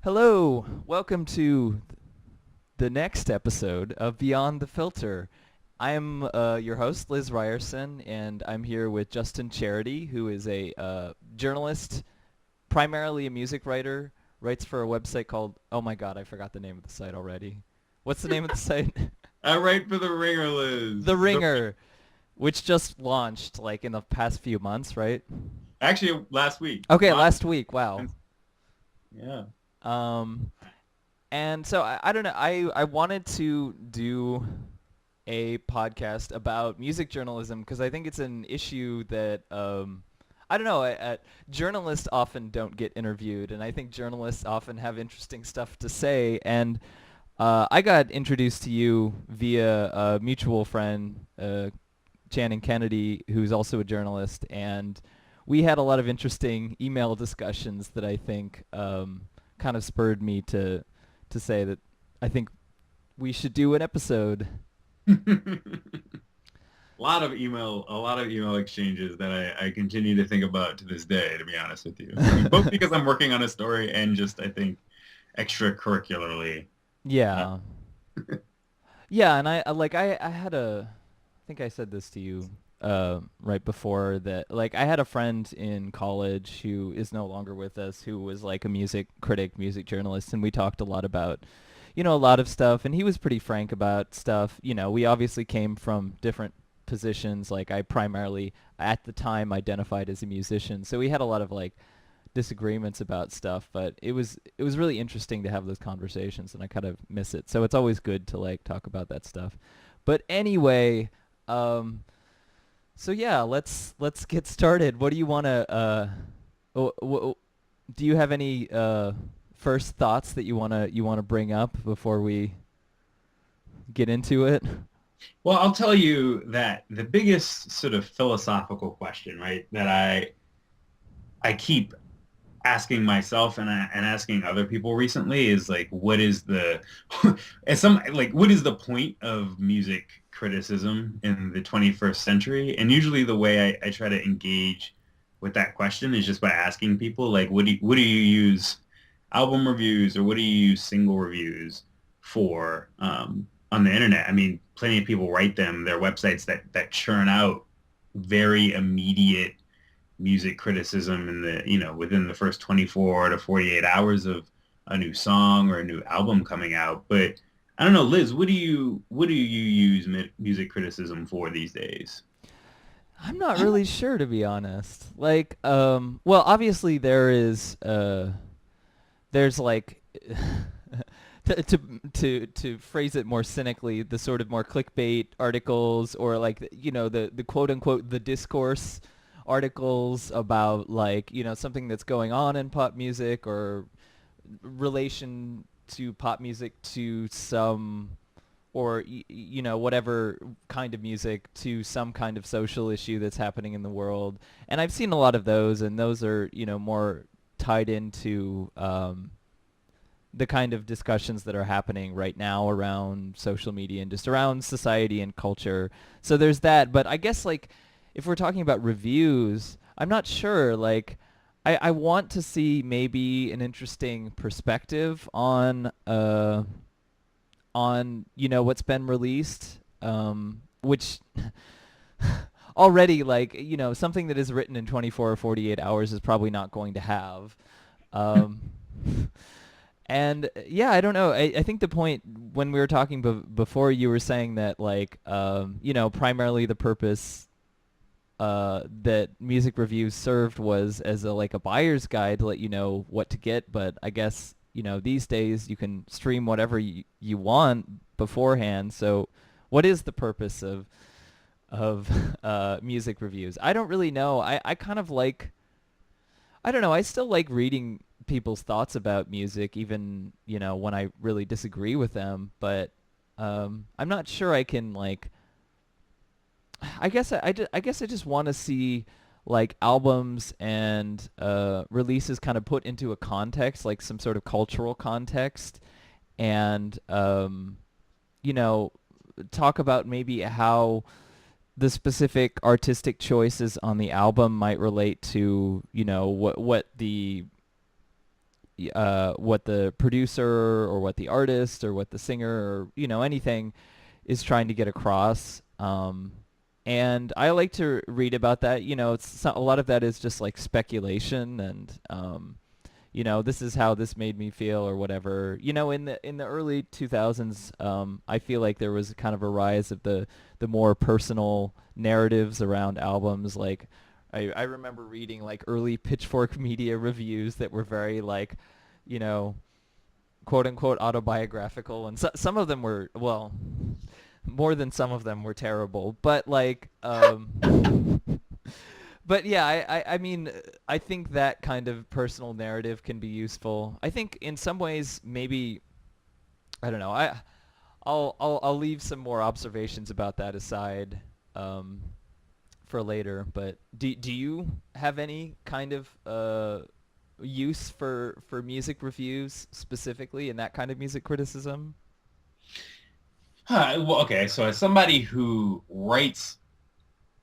Hello, welcome to the next episode of Beyond the Filter. I'm your host, Liz Ryerson, and I'm here with Justin Charity, who is a journalist, primarily a music writer, writes for a website called, oh my god, I forgot the name of the site already. What's the name of the site? I write for the Ringer, Liz. The Ringer, which just launched like in the past few months, right? Actually, last week. Okay, last week, wow. Yeah. Um, And so I don't know. I wanted to do a podcast about music journalism because I think it's an issue that I don't know. Journalists often don't get interviewed, and I think journalists often have interesting stuff to say. And I got introduced to you via a mutual friend, Channing Kennedy, who's also a journalist, and we had a lot of interesting email discussions that I think kind of spurred me to say that I think we should do an episode. A lot of email exchanges that I continue to think about to this day, to be honest with you. I mean, both because I'm working on a story and just, I think, extracurricularly. Uh, Yeah. Yeah, and I had I think I said this to you right before that I had a friend in college who is no longer with us who was like a music critic, music journalist, and we talked a lot about a lot of stuff, and he was pretty frank about stuff. We obviously came from different positions. Like I primarily at the time identified as a musician, so we had a lot of disagreements about stuff, but it was really interesting to have those conversations, and I kind of miss it. So it's always good to talk about that stuff. But anyway, um so yeah, let's get started. What do you want to do you have any first thoughts that you want to bring up before we get into it? well, I'll tell you that the biggest sort of philosophical question, right, that I keep asking myself and asking other people recently is like, what is the what is the point of music criticism in the 21st century? And usually the way I try to engage with that question is just by asking people like, what do you use album reviews or what do you use single reviews for on the internet? I mean, plenty of people write them. They're websites that churn out very immediate music criticism in the within the first 24 to 48 hours of a new song or a new album coming out. But I don't know, Liz, what do you use music criticism for these days? I'm not really sure, to be honest. Well, obviously there's to phrase it more cynically, the sort of more clickbait articles, or the quote unquote the discourse articles about something that's going on in pop music, or relation to pop music to some, or whatever kind of music to some kind of social issue that's happening in the world. And I've seen a lot of those, and those are more tied into the kind of discussions that are happening right now around social media and just around society and culture. So there's that. But I guess if we're talking about reviews, I'm not sure. I want to see maybe an interesting perspective on what's been released, which already something that is written in 24 or 48 hours is probably not going to have. Um, and yeah, I don't know. I think the point when we were talking before, you were saying that primarily the purpose that music reviews served was as a buyer's guide to let you know what to get. But I guess these days you can stream whatever you want beforehand. So what is the purpose of music reviews? I don't really know. I kind of I don't know. I still like reading people's thoughts about music, even when I really disagree with them. But I'm not sure I can I guess I just want to see albums and releases kind of put into a context, like some sort of cultural context, and you know talk about maybe how the specific artistic choices on the album might relate to what the what the producer or what the artist or what the singer or anything is trying to get across. And I like to read about that. A lot of that is just like speculation and this is how this made me feel or whatever. In the early 2000s, I feel like there was kind of a rise of the more personal narratives around albums. Like I remember reading like early Pitchfork media reviews that were very like, you know, quote unquote autobiographical, and some of them were, well, more than some of them were terrible. But like, but yeah, I mean, I think that kind of personal narrative can be useful. I think in some ways, maybe I don't know. I'll leave some more observations about that aside um, for later. But do you have any kind of use for music reviews specifically and that kind of music criticism? Well, okay. So as somebody who writes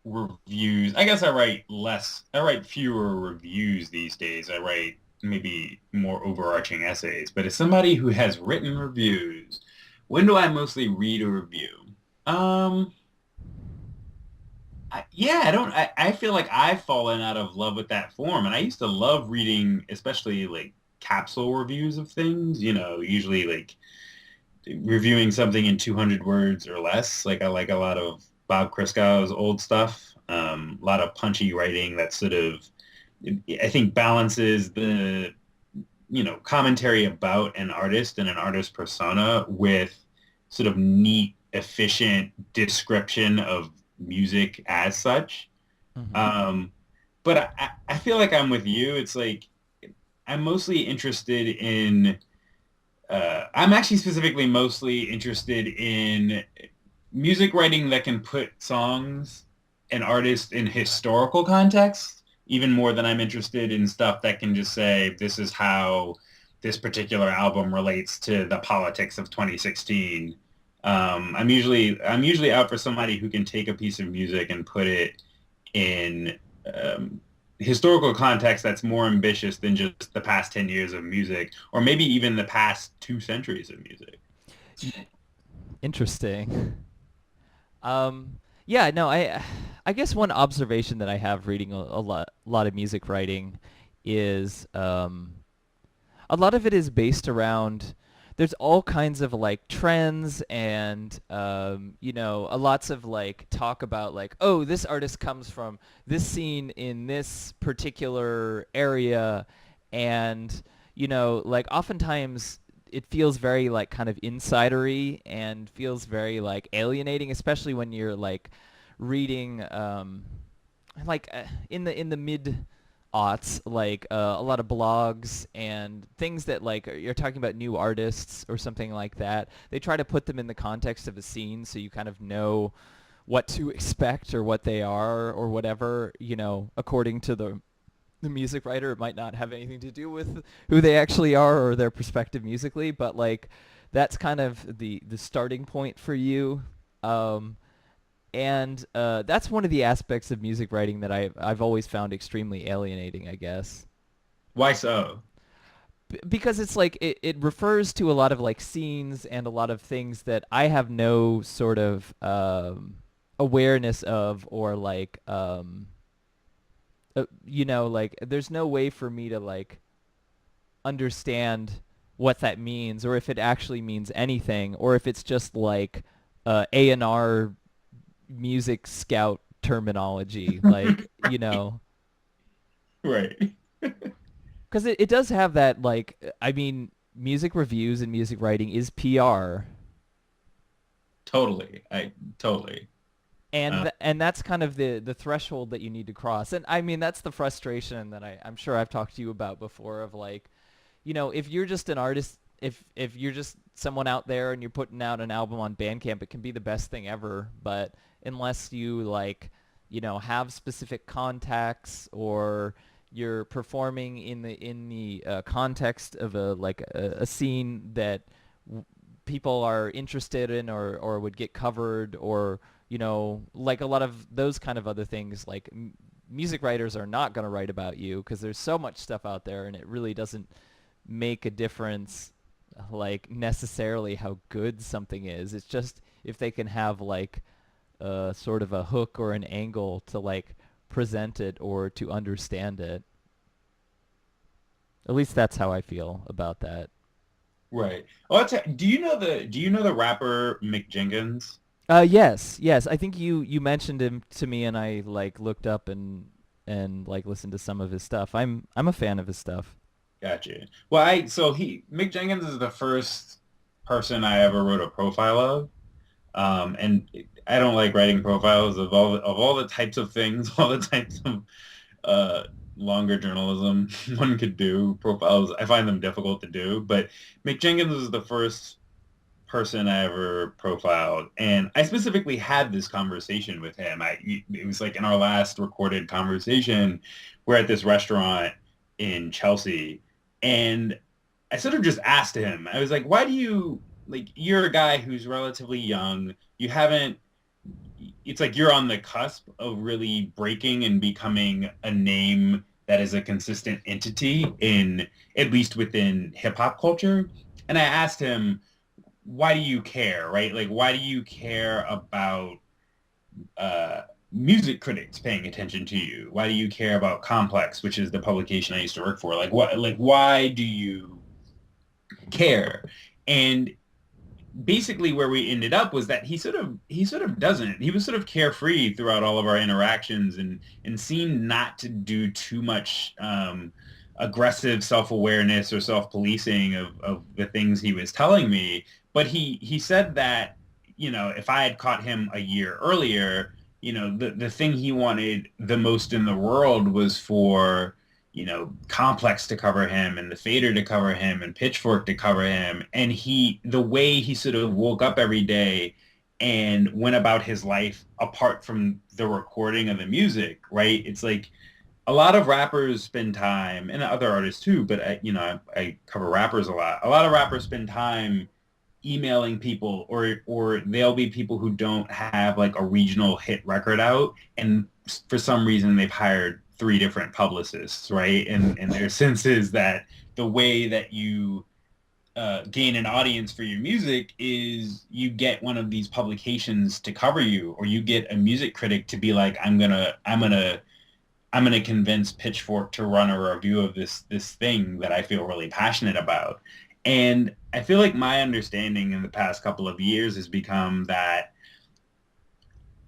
reviews, I guess I write less. I write fewer reviews these days. I write maybe more overarching essays. But as somebody who has written reviews, when do I mostly read a review? Um, yeah, I don't. I feel like I've fallen out of love with that form, and I used to love reading, especially like capsule reviews of things. Usually like reviewing something in 200 words or less. Like I like a lot of Bob Christgau's old stuff. A lot of punchy writing that sort of, I think, balances the, commentary about an artist and an artist persona with sort of neat, efficient description of music as such. Mm-hmm. Um, but I feel like I'm with you. It's like I'm mostly interested in I'm actually specifically mostly interested in music writing that can put songs and artists in historical context, even more than I'm interested in stuff that can just say, this is how this particular album relates to the politics of 2016. I'm usually out for somebody who can take a piece of music and put it in um, historical context that's more ambitious than just the past 10 years of music, or maybe even the past 2 centuries of music. Interesting. Yeah, no, I guess one observation that I have reading a lot of music writing is a lot of it is based around there's all kinds of like trends and a lots of like talk about like, oh, this artist comes from this scene in this particular area, and like oftentimes it feels very like kind of insidery and feels very like alienating, especially when you're like reading in the mid aughts, like a lot of blogs and things that like you're talking about new artists or something like that. They try to put them in the context of a scene so you kind of know what to expect or what they are or whatever, according to the music writer. It might not have anything to do with who they actually are or their perspective musically, but like that's kind of the starting point for you. Um, and that's one of the aspects of music writing that I've always found extremely alienating, I guess. Why so? Because it's like it refers to a lot of like scenes and a lot of things that I have no sort of awareness of, or like like there's no way for me to like understand what that means, or if it actually means anything, or if it's just like A&R music scout terminology, like Right. because it does have that, like, I mean, music reviews and music writing is PR, Totally. I totally. and Uh, and that's kind of the threshold that you need to cross. And I mean, that's the frustration that I'm sure I've talked to you about before, of like, if you're just an artist, if you're just someone out there and you're putting out an album on Bandcamp, it can be the best thing ever. But unless you like, have specific contacts, or you're performing in the context of a scene that people are interested in, or would get covered, or like a lot of those kind of other things, like music writers are not going to write about you because there's so much stuff out there, and it really doesn't make a difference, like necessarily how good something is. It's just if they can have like sort of a hook or an angle to like present it or to understand it. At least that's how I feel about that. Right. Well, do you know the rapper Mick Jenkins? Yes, yes. I think you mentioned him to me, and I like looked up and like listened to some of his stuff. I'm a fan of his stuff. Gotcha. Well, Mick Jenkins is the first person I ever wrote a profile of. And I don't like writing profiles of all the types of things, all the types of uh, longer journalism one could do. Profiles, I find them difficult to do. But Mick Jenkins was the first person I ever profiled, and I specifically had this conversation with him. It was like in our last recorded conversation. We're at this restaurant in Chelsea, and I sort of just asked him. I was like, "Why do you like? You're a guy who's relatively young. You haven't. It's like you're on the cusp of really breaking and becoming a name that is a consistent entity in at least within hip hop culture." And I asked him, why do you care, right? Like, why do you care about uh, music critics paying attention to you? Why do you care about Complex, which is the publication I used to work for? Like, what? Like, why do you care? And basically, where we ended up was that he sort of doesn't. He was sort of carefree throughout all of our interactions, and seemed not to do too much. Aggressive self-awareness or self-policing of the things he was telling me. But he said that, if I had caught him a year earlier, the thing he wanted the most in the world was for, Complex to cover him and the Fader to cover him and Pitchfork to cover him. And the way he sort of woke up every day and went about his life apart from the recording of the music, right? It's like a lot of rappers spend time, and other artists too, but I cover rappers a lot. A lot of rappers spend time emailing people, or they'll be people who don't have like a regional hit record out, and for some reason they've hired three different publicists, right? And their sense is that the way that you gain an audience for your music is you get one of these publications to cover you, or you get a music critic to be like, I'm gonna convince Pitchfork to run a review of this thing that I feel really passionate about. And I feel like my understanding in the past couple of years has become that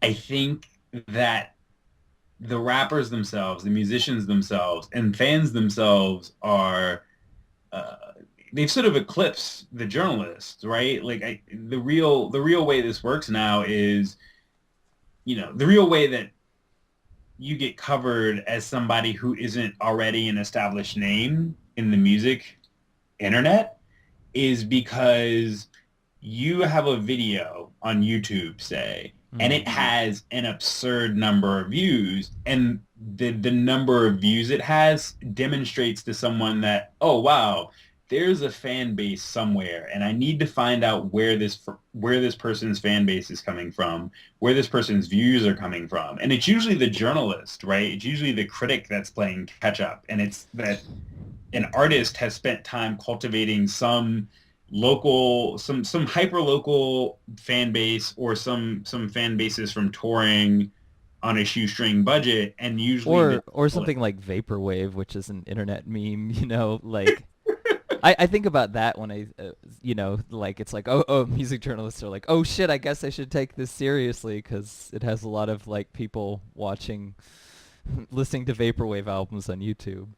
I think that the rappers themselves, the musicians themselves, and fans themselves are uh, they've sort of eclipsed the journalists, right? Like the real way this works now is, the real way that you get covered as somebody who isn't already an established name in the music internet is because you have a video on YouTube, say, and it Mm. has an absurd number of views, and the number of views it has demonstrates to someone that, oh wow, there's a fan base somewhere, and I need to find out where this person's fan base is coming from, where this person's views are coming from. And it's usually the journalist, right? It's usually the critic that's playing catch up, and it's that an artist has spent time cultivating some hyper local fan base, or some fan bases from touring on a shoestring budget, and usually the Or something like vaporwave, which is an internet meme, like I think about that when like it's like, oh, music journalists are like, oh shit, I guess I should take this seriously because it has a lot of like people watching, listening to vaporwave albums on YouTube.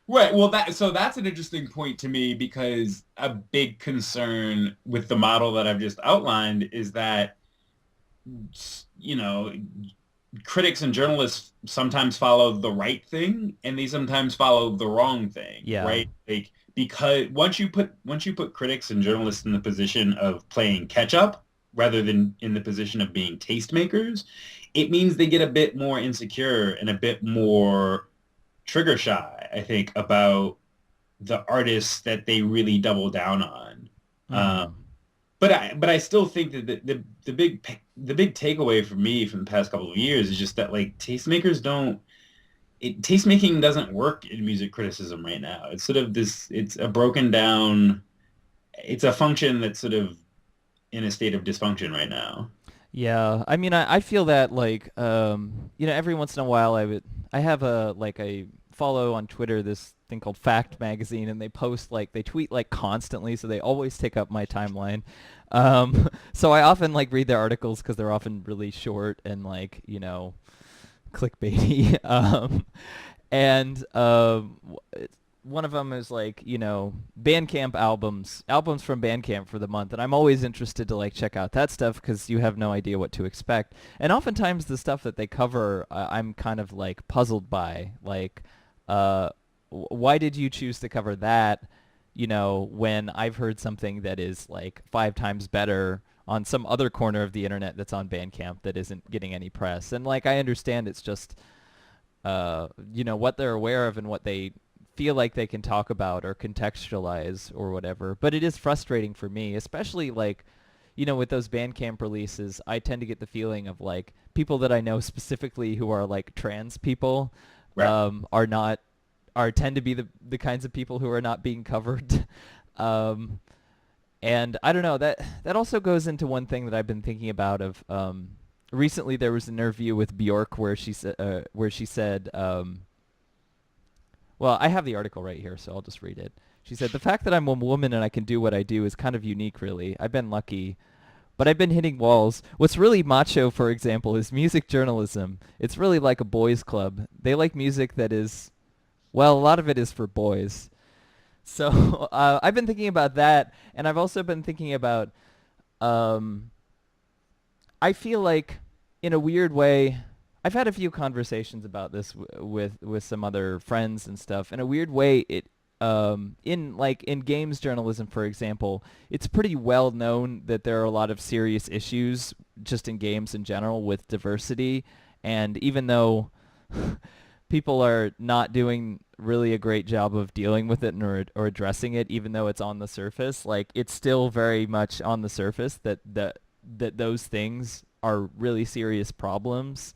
Right. Well, that's an interesting point to me, because a big concern with the model that I've just outlined is that, you know, critics and journalists sometimes follow the right thing and they sometimes follow the wrong thing, Yeah. right? Like, because once you put critics and journalists in the position of playing catch up rather than in the position of being tastemakers, it means they get a bit more insecure and a bit more trigger shy, I think, about the artists that they really double down on. Um, Mm-hmm. but I still think that the big takeaway for me from the past couple of years is just that, like, tastemakers don't taste making doesn't work in music criticism right now. It's sort of this, it's a broken down, it's a function that's sort of in a state of dysfunction right now. Yeah, I mean, I feel that like every once in a while I have a follow on Twitter this thing called Fact Magazine, and they tweet like constantly, so they always take up my timeline. So I often like read their articles because they're often really short and like clickbaity. And one of them is like Bandcamp albums from Bandcamp for the month, and I'm always interested to like check out that stuff because you have no idea what to expect. And oftentimes the stuff that they cover, I'm kind of like puzzled by, like, why did you choose to cover that? When I've heard something that is like 5 times better on some other corner of the internet that's on Bandcamp that isn't getting any press. And like I understand it's just what they're aware of and what they feel like they can talk about or contextualize or whatever. But it is frustrating for me, especially like, with those Bandcamp releases, I tend to get the feeling of like people that I know specifically who are like trans people Right. are not are tend to be the kinds of people who are not being covered. um, and I don't know, that also goes into one thing that I've been thinking about of recently there was an interview with Bjork where she said well, I have the article right here, so I'll just read it. She said, "The fact that I'm a woman and I can do what I do is kind of unique, really. I've been lucky, but I've been hitting walls. What's really macho, for example, is music journalism. It's really like a boys' club. They like music that is, well, a lot of it is for boys." So I've been thinking about that, and I've also been thinking about, um, I feel like, in a weird way, I've had a few conversations about this with some other friends and stuff. In a weird way, in games journalism, for example, it's pretty well known that there are a lot of serious issues just in games in general with diversity, and even though people are not doing really a great job of dealing with it or addressing it, even though it's on the surface. Like it's still very much on the surface that those things are really serious problems.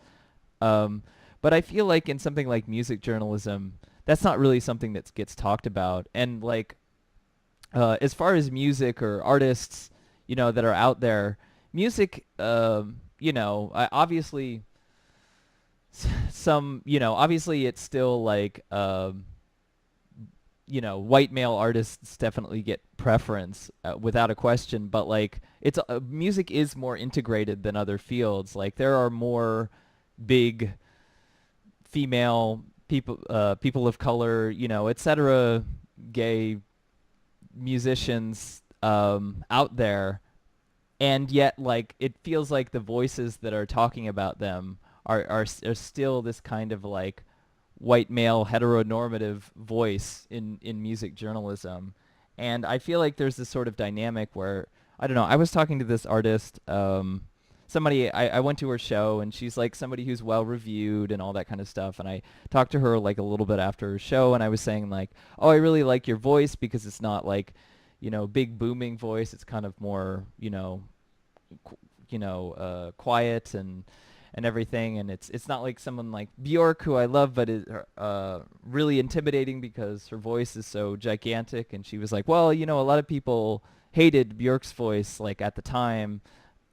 Um, but I feel like in something like music journalism, that's not really something that gets talked about. And like as far as music or artists, that are out there, music, obviously obviously it's still like, white male artists definitely get preference without a question, but like it's music is more integrated than other fields. Like there are more big female people, people of color, etc., gay musicians out there, and yet like it feels like the voices that are talking about them are still this kind of like white male heteronormative voice in music journalism. And I feel like there's this sort of dynamic where I don't know, I was talking to this artist, somebody I went to her show, and she's like somebody who's well reviewed and all that kind of stuff, and I talked to her like a little bit after her show, and I was saying like, oh, I really like your voice because it's not like big booming voice, it's kind of more quiet and everything, and it's not like someone like Bjork, who I love, but is really intimidating because her voice is so gigantic. And she was like, well, a lot of people hated Bjork's voice like at the time,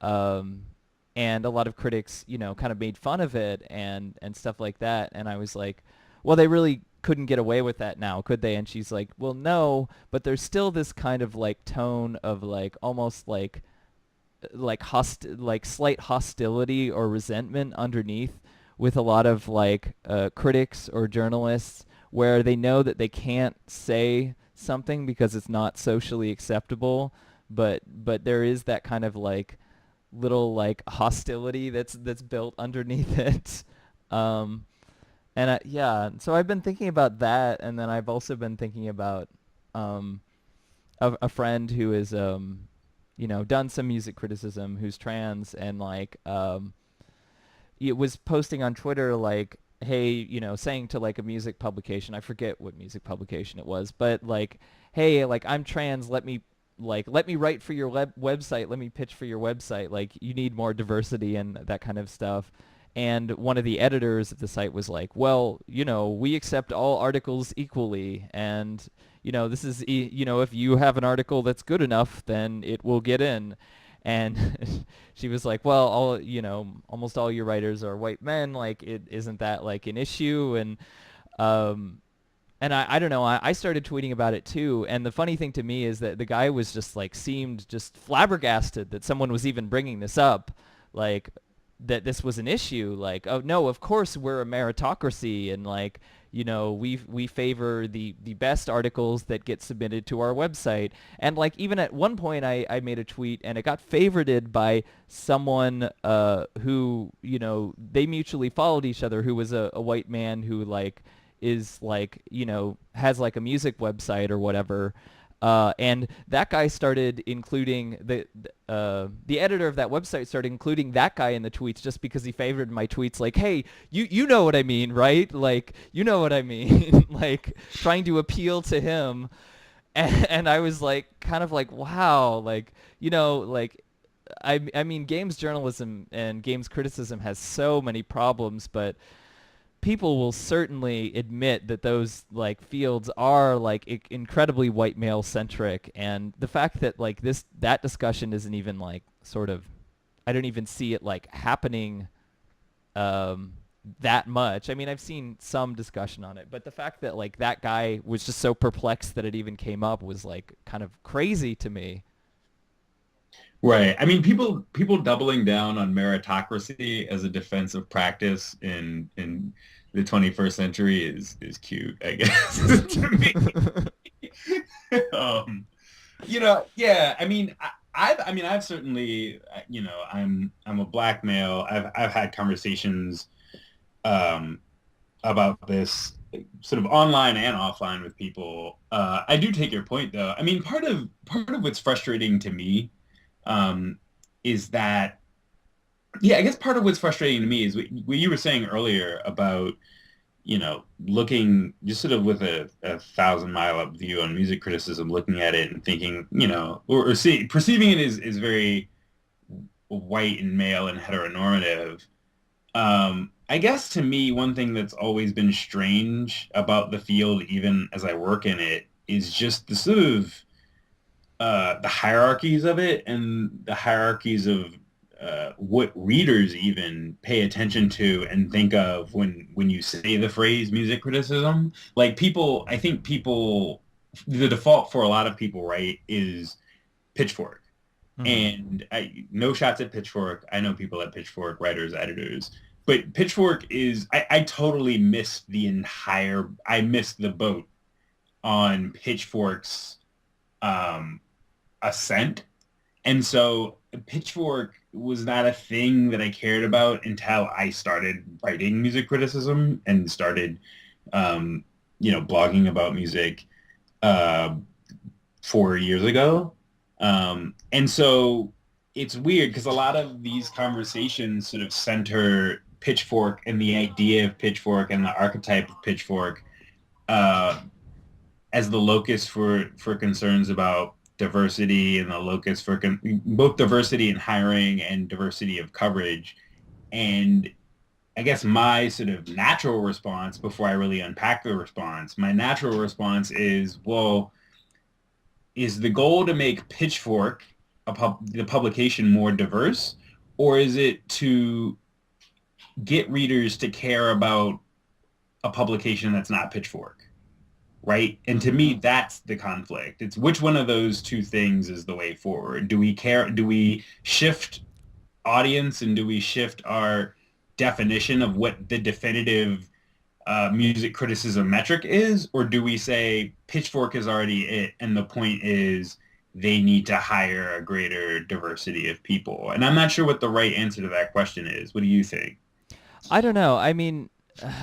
um, and a lot of critics, kind of made fun of it and stuff like that. And I was like, well, they really couldn't get away with that now, could they? And she's like, well, no, but there's still this kind of like tone of like almost like slight hostility or resentment underneath with a lot of like critics or journalists, where they know that they can't say something because it's not socially acceptable, but there is that kind of like little like hostility that's built underneath it. um and yeah, so I've been thinking about that, and then I've also been thinking about um a friend who is done some music criticism, who's trans, and like it was posting on Twitter like, hey, saying to like a music publication, I forget what music publication it was, but like, hey, like I'm trans, let me write for your website, let me pitch for your website, like you need more diversity and that kind of stuff. And one of the editors of the site was like, well, we accept all articles equally, and this is if you have an article that's good enough, then it will get in. And she was like, well, almost all your writers are white men, like it isn't that like an issue. Um and I don't know, I started tweeting about it too. And the funny thing to me is that the guy was just like seemed just flabbergasted that someone was even bringing this up, like that this was an issue. Like, oh no, of course we're a meritocracy, and like we favor the best articles that get submitted to our website. And like even at one point I made a tweet and it got favorited by someone who they mutually followed each other, who was a white man who like is like has like a music website or whatever. And that guy started including the editor of that website started including that guy in the tweets just because he favored my tweets. Like, hey, you know what I mean, right? Like, you know what I mean, like trying to appeal to him. And I was like, kind of like, wow, like like I mean, games journalism and games criticism has so many problems, but people will certainly admit that those like fields are like incredibly white male centric. And the fact that like that discussion isn't even like sort of, I don't even see it like happening um that much. I mean, I've seen some discussion on it, but the fact that like that guy was just so perplexed that it even came up was like kind of crazy to me. Right. I mean, people doubling down on meritocracy as a defensive practice in the 21st century is cute, I guess, to me. Um, yeah. I mean, I've certainly, I'm a black male. I've had conversations um, about this sort of online and offline with people. I do take your point, though. I mean, part of what's frustrating to me um, is that, yeah, I guess part of what's frustrating to me is what you were saying earlier about, looking just sort of with a thousand-mile up view on music criticism, looking at it and thinking, or perceiving it as very white and male and heteronormative. I guess to me, one thing that's always been strange about the field, even as I work in it, is just the sort of the hierarchies of it and the hierarchies of what readers even pay attention to and think of when you say the phrase music criticism. Like I think people, the default for a lot of people, right, is Pitchfork. Hmm. And no shots at Pitchfork. I know people at Pitchfork, writers, editors. But Pitchfork I totally I missed the boat on Pitchfork's um, ascent. And so Pitchfork was not a thing that I cared about until I started writing music criticism and started, um, blogging about music uh, 4 years ago. And so it's weird because a lot of these conversations sort of center Pitchfork and the idea of Pitchfork and the archetype of Pitchfork uh, as the locus for concerns about diversity and the locus for both diversity in hiring and diversity of coverage. And I guess my sort of natural response before I really unpack the response, my natural response is, well, is the goal to make Pitchfork the publication more diverse, or is it to get readers to care about a publication that's not Pitchfork? Right? And to me, that's the conflict. It's which one of those two things is the way forward. Do we shift audience and do we shift our definition of what the definitive music criticism metric is? Or do we say Pitchfork is already it and the point is they need to hire a greater diversity of people? And I'm not sure what the right answer to that question is. What do you think? I don't know. I mean,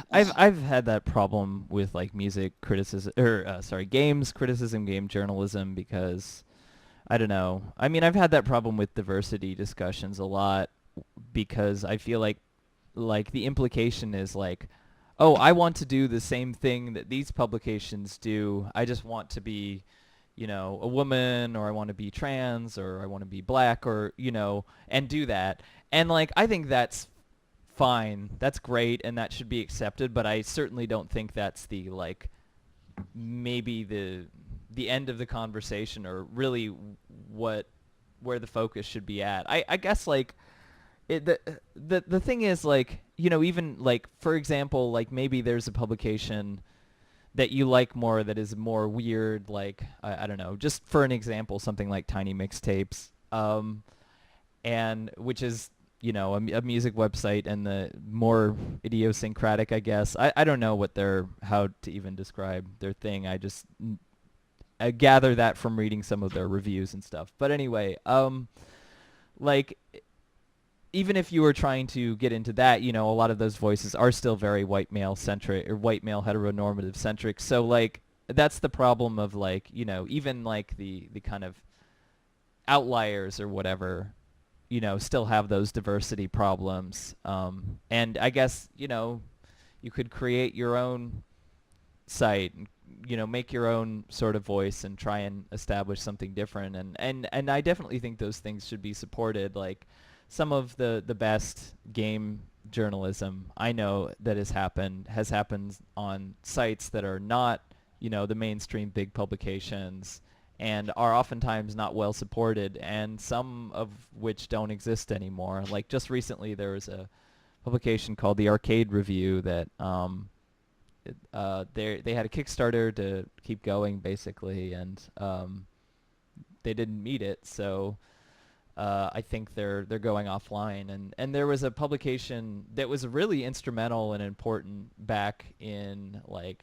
I've had that problem with like music criticism or sorry, games criticism, game journalism, because I don't know. I mean, I've had that problem with diversity discussions a lot because I feel like the implication is like, oh, I want to do the same thing that these publications do. I just want to be, a woman, or I want to be trans, or I want to be black, or and do that. And like I think that's fine. That's great, and that should be accepted. But I certainly don't think that's the maybe the end of the conversation, or really what where the focus should be at. I guess the thing is, even for example, maybe there's a publication that you like more that is more weird, I don't know, just for an example, something like Tiny Mixtapes, and which is a music website, and the more idiosyncratic, I guess. I don't know how to even describe their thing. I gather that from reading some of their reviews and stuff. But anyway, like even if you were trying to get into that, a lot of those voices are still very white male centric, or white male heteronormative centric. So that's the problem of even the kind of outliers or whatever, still have those diversity problems. And I guess, you could create your own site and, make your own sort of voice and try and establish something different. And I definitely think those things should be supported. Like some of the best game journalism I know that has happened on sites that are not, the mainstream big publications, and are oftentimes not well supported, and some of which don't exist anymore. Like just recently there was a publication called the Arcade Review that they had a Kickstarter to keep going basically, and they didn't meet it, so I think they're going offline. And there was a publication that was really instrumental and important back in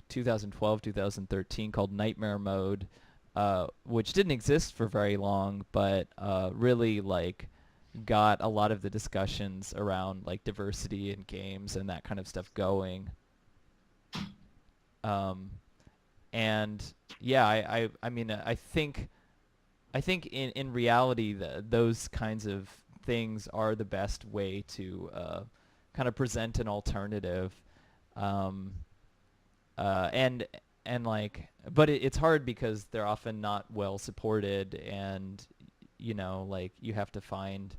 2012, 2013, called Nightmare Mode, which didn't exist for very long, but really got a lot of the discussions around diversity in games and that kind of stuff going. And yeah, I mean, I think in reality, those kinds of things are the best way to kind of present an alternative. Um, and but it's hard because they're often not well supported, and you have to find,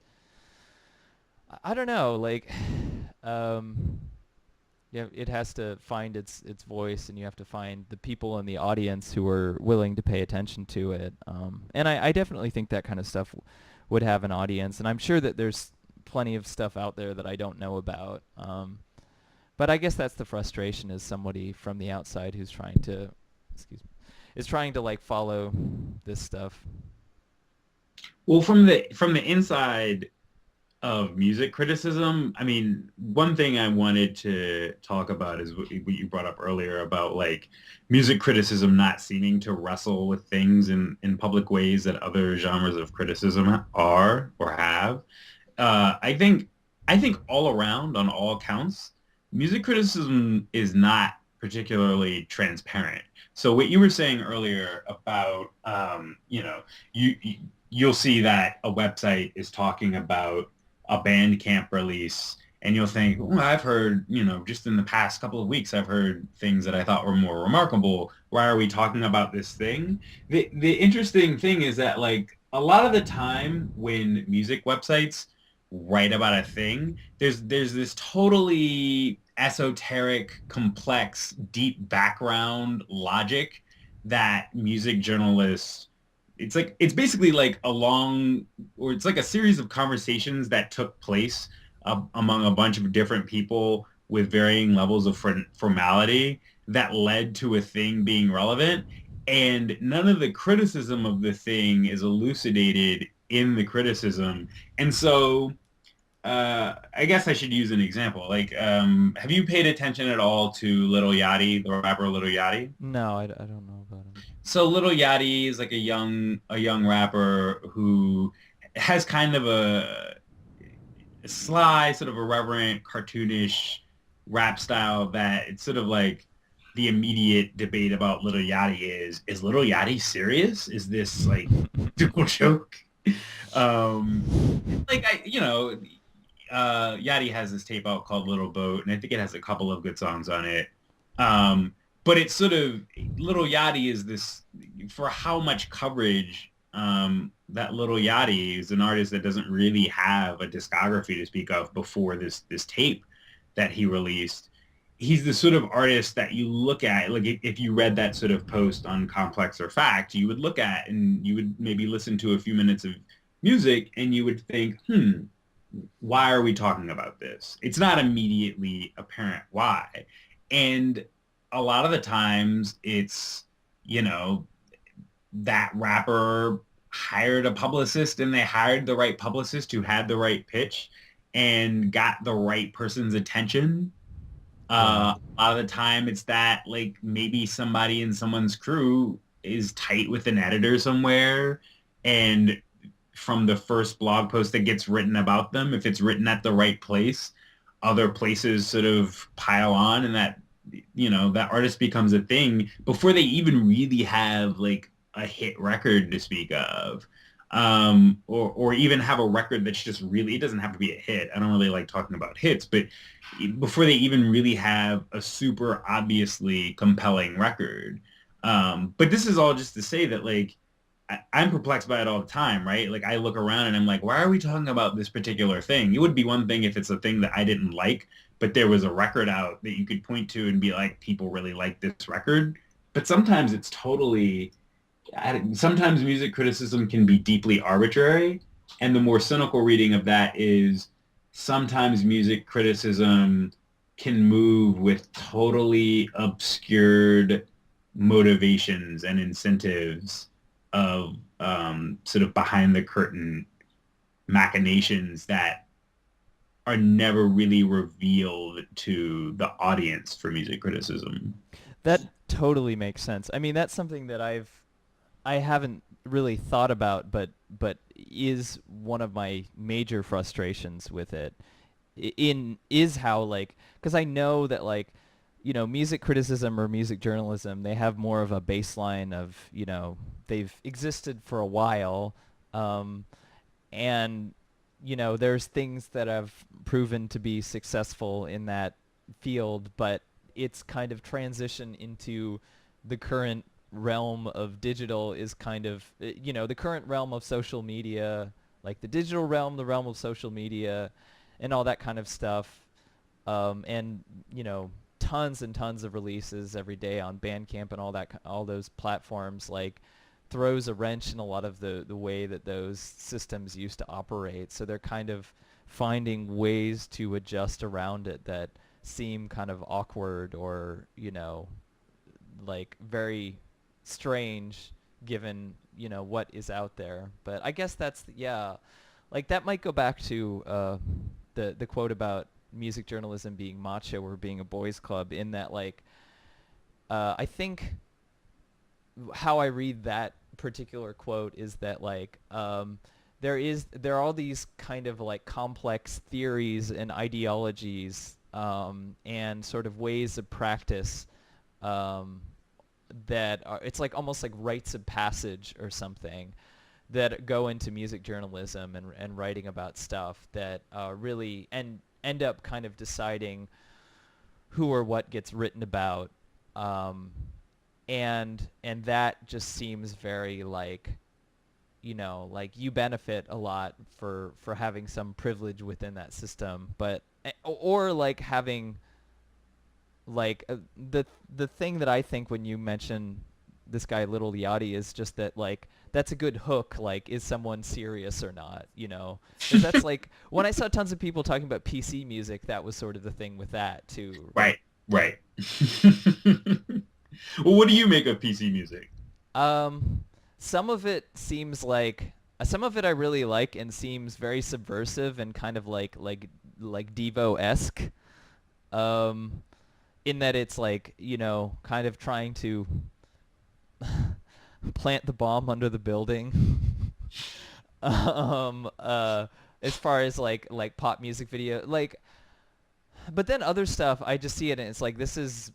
I don't know, yeah, it has to find its voice, and you have to find the people in the audience who are willing to pay attention to it. And I definitely think that kind of stuff would have an audience, and I'm sure that there's plenty of stuff out there that I don't know about. But I guess that's the frustration, as somebody from the outside who's trying to, follow this stuff. Well, from the inside of music criticism, I mean, one thing I wanted to talk about is what you brought up earlier about music criticism not seeming to wrestle with things in public ways that other genres of criticism are or have. I think all around, on all counts, music criticism is not particularly transparent. So what you were saying earlier about, you'll see that a website is talking about a Bandcamp release, and you'll think, well, I've heard, just in the past couple of weeks, I've heard things that I thought were more remarkable. Why are we talking about this thing? The interesting thing is that a lot of the time when music websites write about a thing, there's this totally esoteric, complex, deep background logic that music journalists, it's basically it's like a series of conversations that took place among a bunch of different people with varying levels of formality that led to a thing being relevant, and none of the criticism of the thing is elucidated in the criticism. And so I guess I should use an example. Have you paid attention at all to Lil Yachty, the rapper Lil Yachty? No, I don't know about him. So Lil Yachty is a young rapper who has kind of a sly, sort of irreverent, cartoonish rap style that it's sort of the immediate debate about Lil Yachty is Lil Yachty serious? Is this dual joke? Yachty has this tape out called Little Boat, and I think it has a couple of good songs on it. But it's sort of, Little Yachty is this, for how much coverage that Little Yachty is an artist that doesn't really have a discography to speak of before this tape. that he released. He's the sort of artist that you look at, like if you read that sort of post on Complex or Fact, you would look at and you would maybe listen to a few minutes of music and you would think, why are we talking about this? It's not immediately apparent why. And a lot of the times it's, you know, that rapper hired a publicist and they hired the right publicist who had the right pitch and got the right person's attention. Yeah. A lot of the time it's that like maybe somebody in someone's crew is tight with an editor somewhere and from the first blog post that gets written about them, if it's written at the right place, other places sort of pile on and that, that artist becomes a thing before they even really have like a hit record to speak of. Or even have a record that's just really, it doesn't have to be a hit. I don't really like talking about hits, but before they even really have a super obviously compelling record. But this is all just to say that like, I'm perplexed by it all the time, right? Like I look around and I'm like, why are we talking about this particular thing? It would be one thing if it's a thing that I didn't like, but there was a record out that you could point to and be like, people really like this record. But sometimes it's totally, sometimes music criticism can be deeply arbitrary. And the more cynical reading of that is sometimes music criticism can move with totally obscured motivations and incentives of sort of behind the curtain machinations that are never really revealed to the audience for music criticism. That totally makes sense. I mean, that's something that I haven't really thought about, but is one of my major frustrations with it. In is how like because I know that like music criticism or music journalism, they have more of a baseline of they've existed for a while, um, and there's things that have proven to be successful in that field, but it's kind of transition into the current realm of digital is kind of the current realm of social media, like the digital realm, the realm of social media, and all that kind of stuff, and tons and tons of releases every day on Bandcamp and all those platforms like throws a wrench in a lot of the way that those systems used to operate. So they're kind of finding ways to adjust around it that seem kind of awkward or like very strange given what is out there. But I guess that's yeah, like that might go back to the quote about music journalism being macho or being a boys club, in that like I think how I read that particular quote is that like there are all these kind of like complex theories and ideologies, and sort of ways of practice, um, that are, it's like almost like rites of passage or something, that go into music journalism and writing about stuff that really end up kind of deciding who or what gets written about, um, and that just seems very like like you benefit a lot for having some privilege within that system, but or like having like the thing that I think when you mention this guy Little Yachty is just that like that's a good hook, like is someone serious or not, because that's like when I saw tons of people talking about PC music, that was sort of the thing with that too. Right, right. Well, what do you make of PC music? um some of it seems like some of it I really like and seems very subversive and kind of like Devo-esque, um in that it's like kind of trying to plant the bomb under the building. um as far as like pop music video, like, but then other stuff I just see it and it's like this is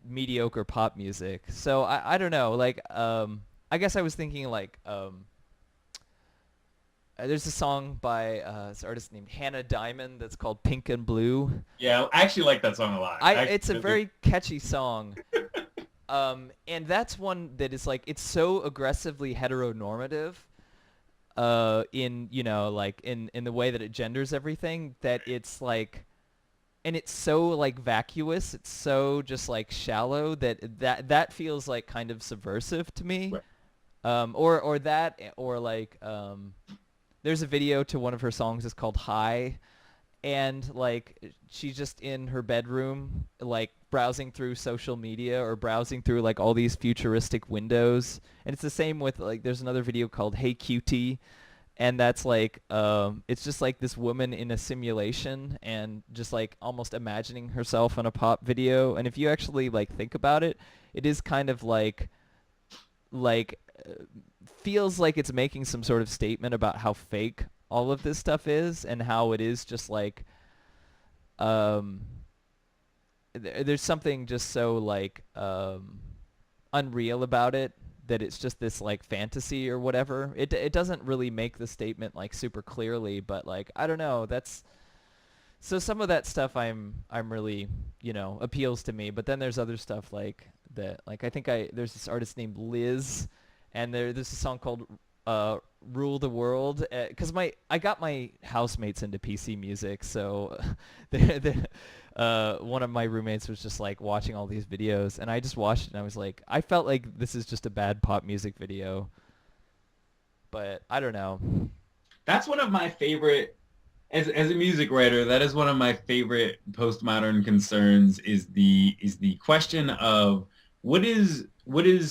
mediocre pop music. So I don't know, like I guess I was thinking like there's a song by this artist named Hannah Diamond that's called Pink and Blue. Yeah, I actually like that song a lot. It's a very catchy song. And that's one that is like it's so aggressively heteronormative, in like in the way that it genders everything, that it's like and it's so like vacuous, it's so just like shallow that feels like kind of subversive to me. Right. Or that, or like there's a video to one of her songs. It's called High, and like she's just in her bedroom like browsing through social media or browsing through like all these futuristic windows. And it's the same with like there's another video called Hey Cutie, and that's like it's just like this woman in a simulation and just like almost imagining herself in a pop video. And if you actually like think about it, it is kind of like feels like it's making some sort of statement about how fake all of this stuff is, and how it is just like um there's something just so like unreal about it, that it's just this like fantasy or whatever. It doesn't really make the statement like super clearly, but like I don't know, that's so some of that stuff I'm really, appeals to me. But then there's other stuff like that, like I think I there's this artist named Liz, and there's a song called Rule the World, because I got my housemates into PC music, so one of my roommates was just like watching all these videos, and I just watched it and I was like, I felt like this is just a bad pop music video. But I don't know. That's one of my favorite, as a music writer, that is one of my favorite postmodern concerns is the question of what is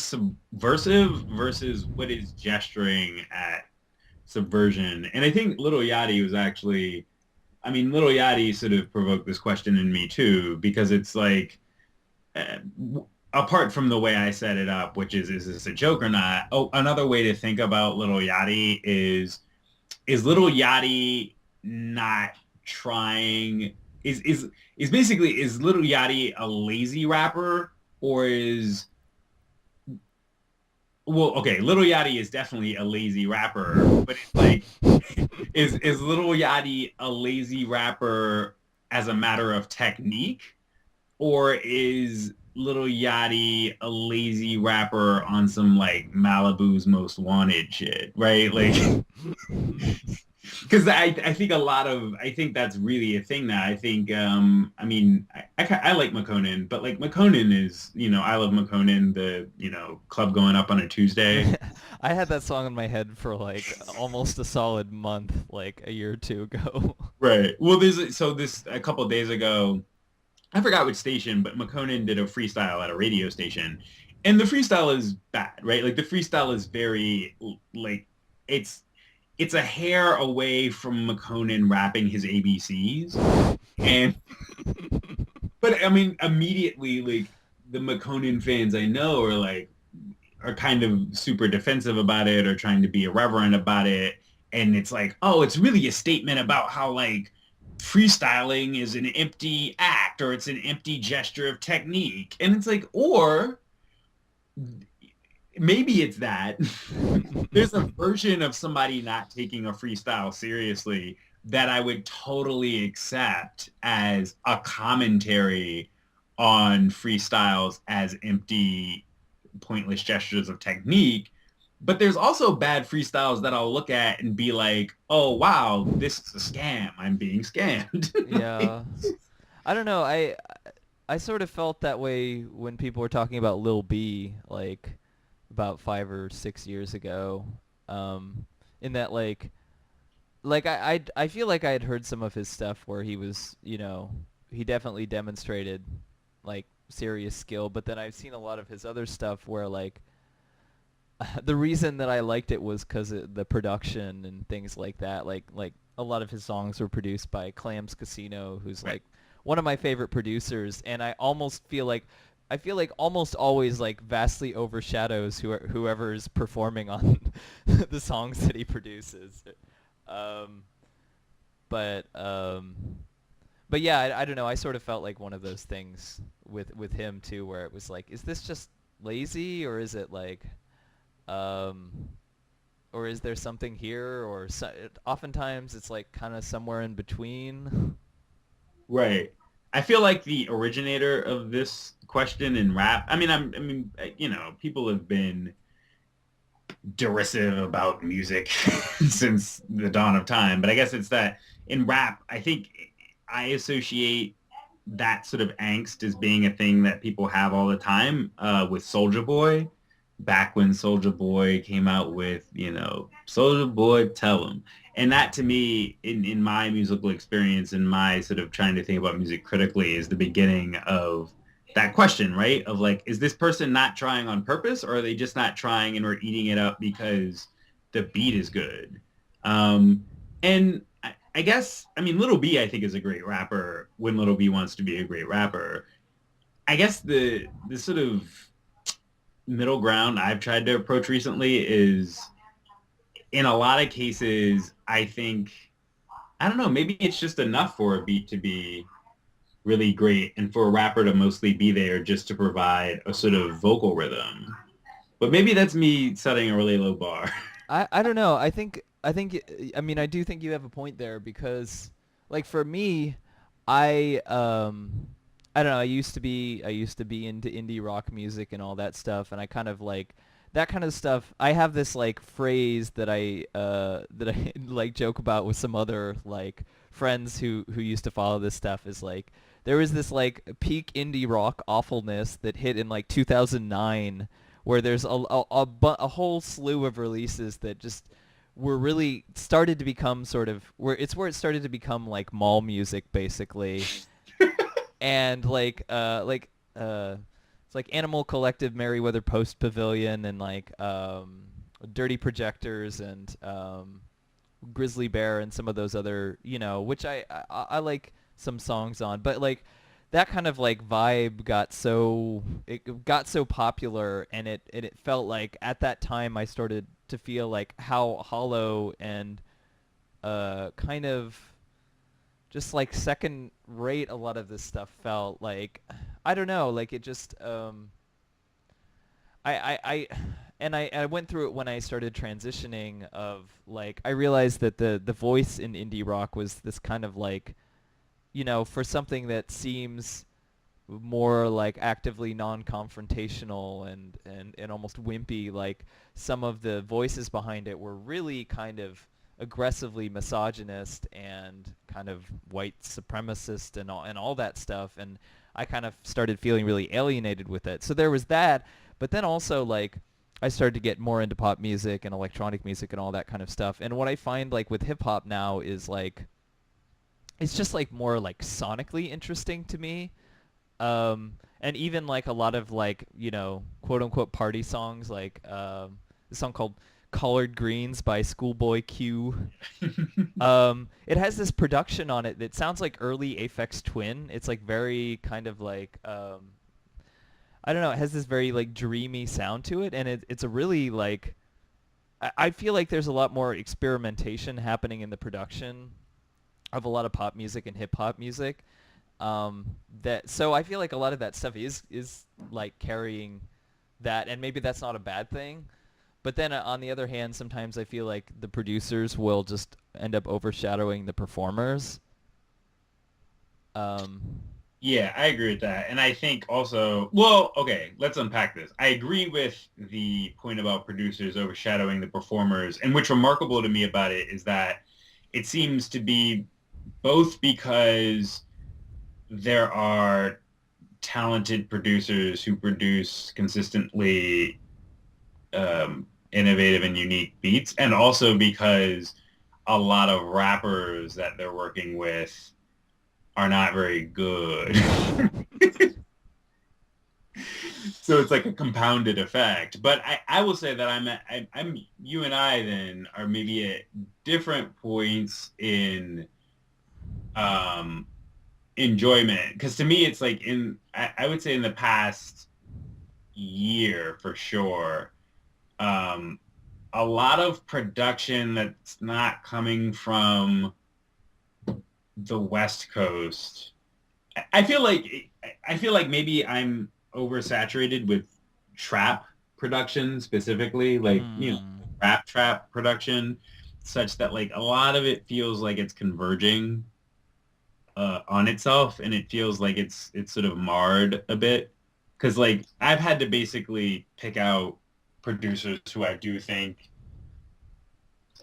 subversive versus what is gesturing at subversion. And I think Little Yachty was actually, I mean, Little Yachty sort of provoked this question in me too, because it's like, uh, apart from the way I set it up, which is this a joke or not? Oh, another way to think about Little Yachty is Little Yachty not trying is basically, is Little Yachty a lazy rapper, or is, well, okay, Little Yachty is definitely a lazy rapper, but it's like, is Little Yachty a lazy rapper as a matter of technique, or is Little Yachty a lazy rapper on some like Malibu's Most Wanted shit, right? Like, because I think I think that's really a thing now. I think I mean I like McConan, but like McConan is, I love McConan, the club going up on a Tuesday. I had that song in my head for like almost a solid month, like a year or two ago. Right. Well, this a couple of days ago, I forgot which station, but McConan did a freestyle at a radio station, and the freestyle is bad, right? Like the freestyle is very like it's it's a hair away from McConan rapping his ABCs, and but I mean immediately like the McConan fans I know are kind of super defensive about it or trying to be irreverent about it, and it's like, oh, it's really a statement about how like freestyling is an empty act, or it's an empty gesture of technique. And it's like, or maybe it's that there's a version of somebody not taking a freestyle seriously that I would totally accept as a commentary on freestyles as empty, pointless gestures of technique. But there's also bad freestyles that I'll look at and be like, oh, wow, this is a scam. I'm being scammed. Yeah. I don't know. I sort of felt that way when people were talking about Lil B, like about 5 or 6 years ago. Um, in that I feel like I had heard some of his stuff where he was, he definitely demonstrated like serious skill, but then I've seen a lot of his other stuff where like the reason that I liked it was because the production and things like that. Like a lot of his songs were produced by Clams Casino, who's Right. like one of my favorite producers, and I feel like almost always like vastly overshadows whoever is performing on the songs that he produces. Um, but um, but yeah, I don't know. I sort of felt like one of those things with him too, where it was like, is this just lazy, or is it like um, or is there something here? Or oftentimes it's like kind of somewhere in between. Right. I feel like the originator of this question in rap, people have been derisive about music since the dawn of time, but I guess it's that in rap, I think I associate that sort of angst as being a thing that people have all the time with Soulja Boy. Back when Soulja Boy came out with, Soulja Boy Tell 'em. And that to me, in my musical experience, in my sort of trying to think about music critically, is the beginning of that question, right? Of like, is this person not trying on purpose, or are they just not trying and we're eating it up because the beat is good? And I guess, I mean, Little B, I think, is a great rapper when Little B wants to be a great rapper. I guess the sort of middle ground I've tried to approach recently is, in a lot of cases, I think, I don't know, maybe it's just enough for a beat to be really great and for a rapper to mostly be there just to provide a sort of vocal rhythm. But maybe that's me setting a really low bar. I don't know. I mean I do think you have a point there because like for me, I don't know. I used to be into indie rock music and all that stuff, and I kind of like that kind of stuff. I have this like phrase that I like joke about with some other like friends who used to follow this stuff is like there was this like peak indie rock awfulness that hit in like 2009 where there's a whole slew of releases that just were really started to become sort of where it started to become like mall music basically and it's like Animal Collective, Merryweather Post Pavilion, and like Dirty Projectors and Grizzly Bear and some of those other which I like some songs on, but like that kind of like vibe got so popular and it felt like at that time I started to feel like how hollow and kind of just like second rate a lot of this stuff felt like I don't know like it just I and I went through it when I started transitioning of like I realized that the voice in indie rock was this kind of like for something that seems more like actively non-confrontational and almost wimpy like some of the voices behind it were really kind of aggressively misogynist and kind of white supremacist and all that stuff and I kind of started feeling really alienated with it. So there was that, but then also like I started to get more into pop music and electronic music and all that kind of stuff. And what I find like with hip hop now is like it's just like more like sonically interesting to me. And even like a lot of like, quote unquote party songs like a song called Collard Greens by Schoolboy Q. It has this production on it that sounds like early Aphex Twin. It's like very kind of like I don't know, it has this very like dreamy sound to it and it's a really like I feel like there's a lot more experimentation happening in the production of a lot of pop music and hip hop music. That so I feel like a lot of that stuff is like carrying that, and maybe that's not a bad thing. But then on the other hand, sometimes I feel like the producers will just end up overshadowing the performers. Um, Yeah, I agree with that. And I think also, well, okay, let's unpack this. I agree with the point about producers overshadowing the performers. And what's remarkable to me about it is that it seems to be both because there are talented producers who produce consistently innovative and unique beats, and also because a lot of rappers that they're working with are not very good. So it's like a compounded effect. But I will say that I'm you and I then are maybe at different points in um, enjoyment. Because to me, it's like I would say in the past year for sure, um, a lot of production that's not coming from the West Coast. I feel like I feel like maybe I'm oversaturated with trap production specifically, like hmm. rap trap production, such that like a lot of it feels like it's converging on itself, and it feels like it's sort of marred a bit. Because like I've had to basically pick out producers who I do think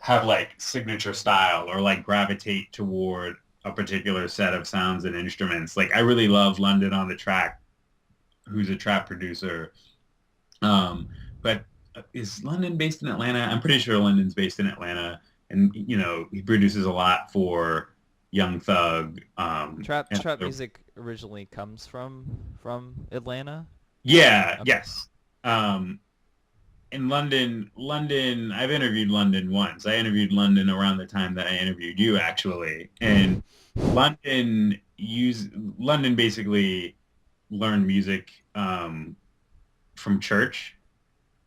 have like signature style or like gravitate toward a particular set of sounds and instruments. Like I really love London on the Track, who's a trap producer. Um, but is London based in Atlanta? I'm pretty sure London's based in Atlanta, and he produces a lot for Young Thug. And Trap music originally comes from Atlanta. yeah, Okay. yes. Um, in London, I've interviewed London once. I interviewed London around the time that I interviewed you, actually, and London London basically learned music from church,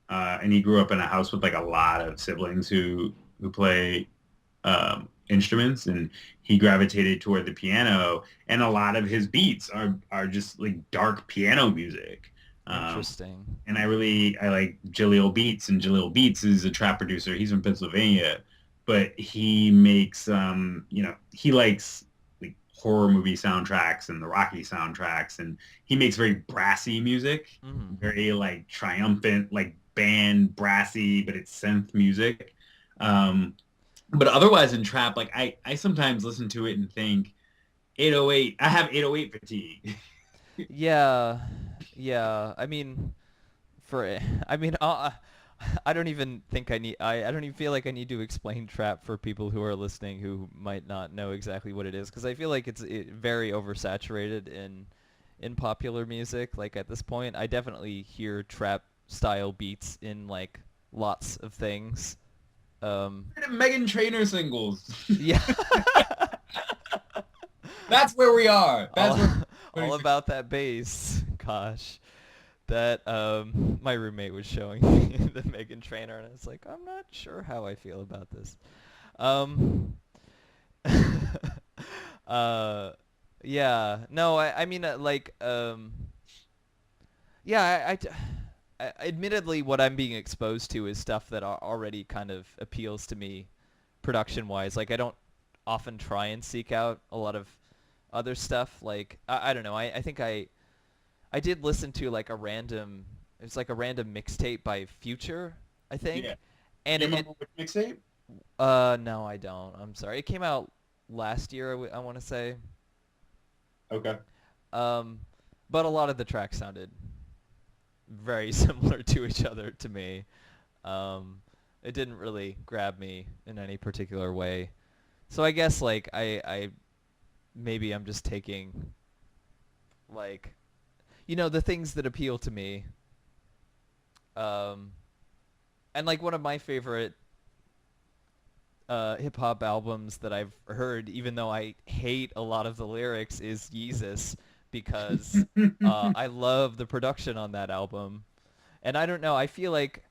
and he grew up in a house with like a lot of siblings who play instruments, and he gravitated toward the piano, and a lot of his beats are just like dark piano music. Um, Interesting. and I like Jaleel Beats, and Jaleel Beats is a trap producer. He's from Pennsylvania, but he makes he likes like horror movie soundtracks and the Rocky soundtracks, and he makes very brassy music, Mm. very like triumphant, like band brassy, but it's synth music. Um, but otherwise in trap, like I sometimes listen to it and think 808. I have 808 fatigue. Yeah, yeah. I mean, for I mean, I don't even think I don't even feel like I need to explain trap for people who are listening who might not know exactly what it is, because I feel like it's very oversaturated in popular music. Like at this point, I definitely hear trap style beats in like lots of things. Um, Megan Trainor singles. yeah. That's where we are. all That's where all 26. about that bass. Gosh. That my roommate was showing me the Megan Trainor, and I was like, I'm not sure how I feel about this. Um, uh, yeah, no, I mean, yeah, admittedly, what I'm being exposed to is stuff that already kind of appeals to me, production-wise. Like, I don't often try and seek out a lot of other stuff. Like, I don't know, I think I did listen to like a random, it's like a random mixtape by Future, I Yeah. think. Do And you remember which mixtape? no, I don't. I'm sorry. It came out last year, I want to say. Okay. Um, but a lot of the tracks sounded very similar to each other to me. Um, it didn't really grab me in any particular way. So I guess like I maybe I'm just taking like the things that appeal to me. Um, and like one of my favorite hip hop albums that I've heard, even though I hate a lot of the lyrics, is Yeezus, because I love the production on that album. And I don't know, I feel like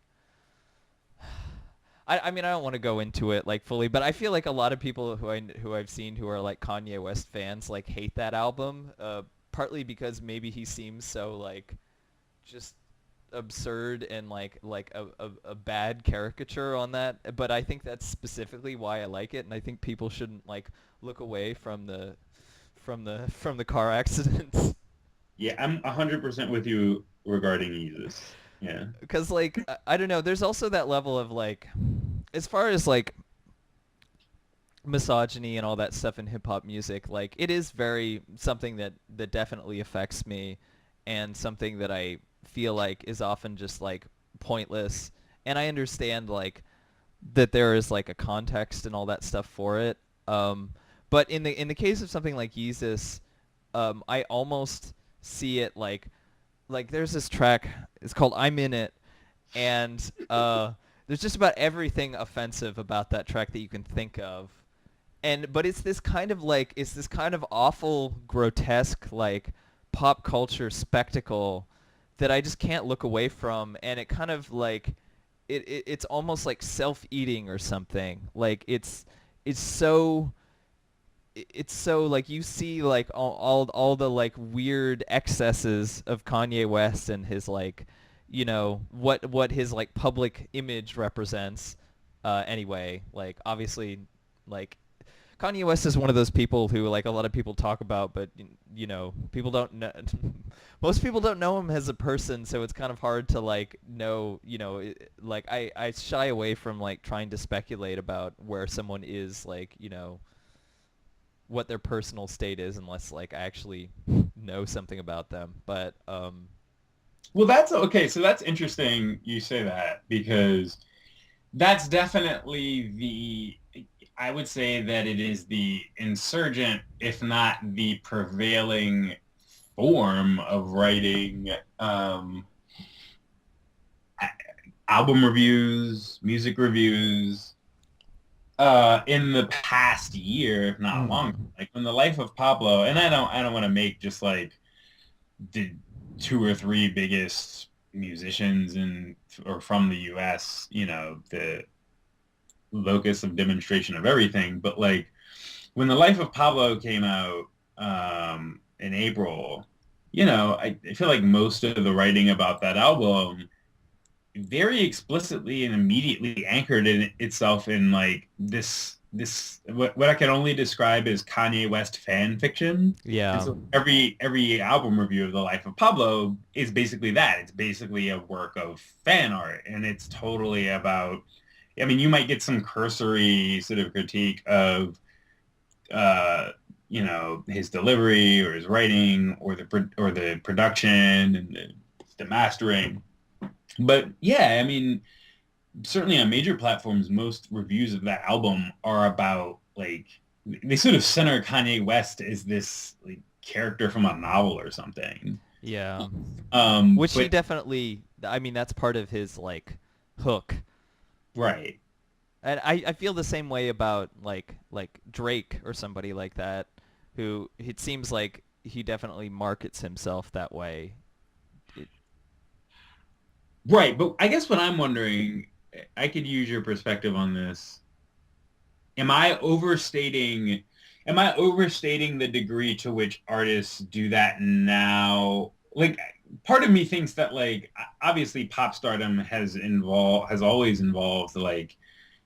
I mean I don't want to go into it like fully, but I feel like a lot of people who I've seen who are like Kanye West fans like hate that album, partly because maybe he seems so like just absurd and like a bad caricature on that, but I think that's specifically why I like it, and I think people shouldn't like look away from the car accidents. Yeah, I'm 100% with you regarding Jesus. Yeah. Because like I don't know, there's also that level of like, as far as like misogyny and all that stuff in hip hop music, like it is very something that definitely affects me, and something that I feel like is often just like pointless. And I understand like that there is like a context and all that stuff for it. Um, but in the case of something like Yeezus, I almost see it like there's this track. It's called "I'm in It," and there's just about everything offensive about that track that you can think of. But it's this kind of awful, grotesque, like pop culture spectacle that I just can't look away from, and it kind of like it's almost like self-eating or something. Like it's so it's so like you see like all the like weird excesses of Kanye West and his like what his like public image represents, anyway, like obviously like Kanye West is one of those people who like a lot of people talk about, but people don't know. Most people don't know him as a person, so it's kind of hard to like know. Like I shy away from like trying to speculate about where someone is, like what their personal state is unless like I actually know something about them. But Well, that's okay. So that's interesting you say that because that's definitely I would say that it is the insurgent, if not the prevailing form of writing album reviews, music reviews, in the past year, if not longer. mhm. Like when the life of Pablo, and I don't want to make just like the two or three biggest musicians in or from the US, the locus of demonstration of everything. But like when the life of Pablo came out in April, I feel like most of the writing about that album very explicitly and immediately anchored itself in like this what I can only describe as Kanye West fan fiction. And Yeah. so every album review of the life of Pablo is basically that. It's basically a work of fan art, and it's totally about. I mean, you might get some cursory sort of critique of his delivery or his writing or the production and the mastering. But yeah, I mean, certainly on major platforms, most reviews of that album are about like they sort of center Kanye West as this like character from a novel or something. Yeah. Which he But definitely, I mean, that's part of his like hook. right, And I feel the same way about like Drake or somebody like that, who it seems like he definitely markets himself that way. It, right. But I guess what I'm wondering, I could use your perspective on this. Am I overstating? Am I overstating the degree to which artists do that now? Like, part of me thinks that like obviously pop stardom has always involved like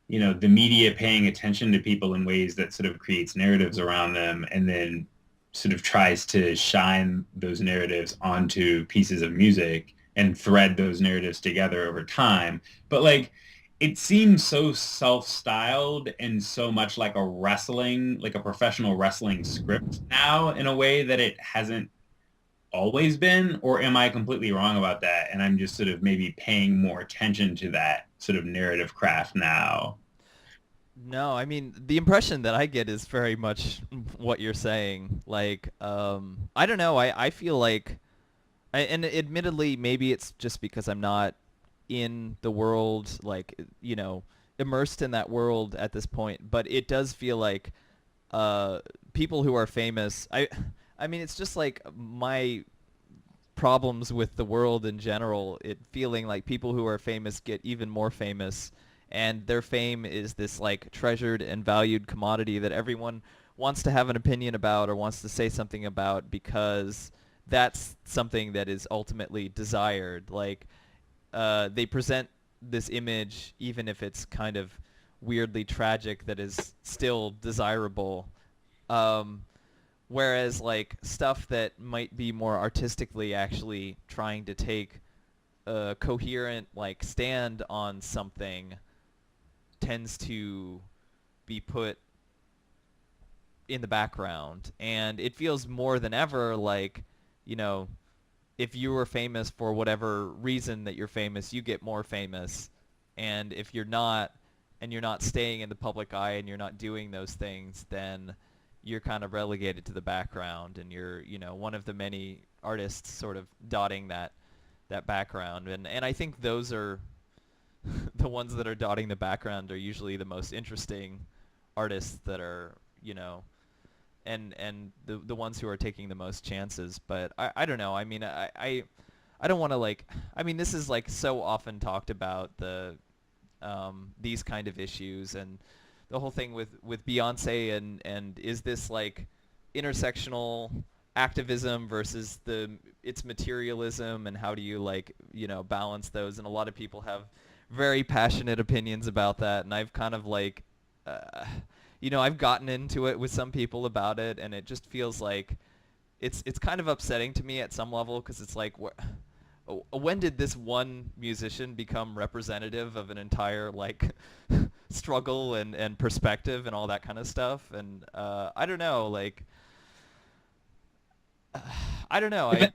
the media paying attention to people in ways that sort of creates narratives around them and then sort of tries to shine those narratives onto pieces of music and thread those narratives together over time. But like it seems so self-styled and so much like a professional wrestling script now in a way that it hasn't always been, or am I completely wrong about that? And I'm just sort of maybe paying more attention to that sort of narrative craft now. no, I mean the impression that I get is very much what you're saying. Like, I don't know. I feel like, and admittedly, maybe it's just because I'm not in the world, like immersed in that world at this point. But it does feel like uh, people who are famous. I mean, it's just like my problems with the world in general. It feeling like people who are famous get even more famous, and their fame is this like treasured and valued commodity that everyone wants to have an opinion about or wants to say something about because that's something that is ultimately desired. Like they present this image, even if it's kind of weirdly tragic, that is still desirable. Um, Whereas like stuff that might be more artistically actually trying to take a coherent like stand on something tends to be put in the background. And it feels more than ever like, you know, if you were famous for whatever reason that you're famous, you get more famous. And if you're not, and you're not staying in the public eye and you're not doing those things, then you're kind of relegated to the background and you're, one of the many artists sort of dotting that background. And I think those are the ones that are dotting the background are usually the most interesting artists that are, and the ones who are taking the most chances. But I don't know. I mean, I don't want to like. I mean, this is like so often talked about these kind of issues and the whole thing with Beyonce and is this like intersectional activism versus its materialism, and how do you like balance those? And a lot of people have very passionate opinions about that, and I've kind of like uh, I've gotten into it with some people about it, and it just feels like it's kind of upsetting to me at some level because it's like when did this one musician become representative of an entire like struggle and perspective and all that kind of stuff? And I don't know, like I don't know. But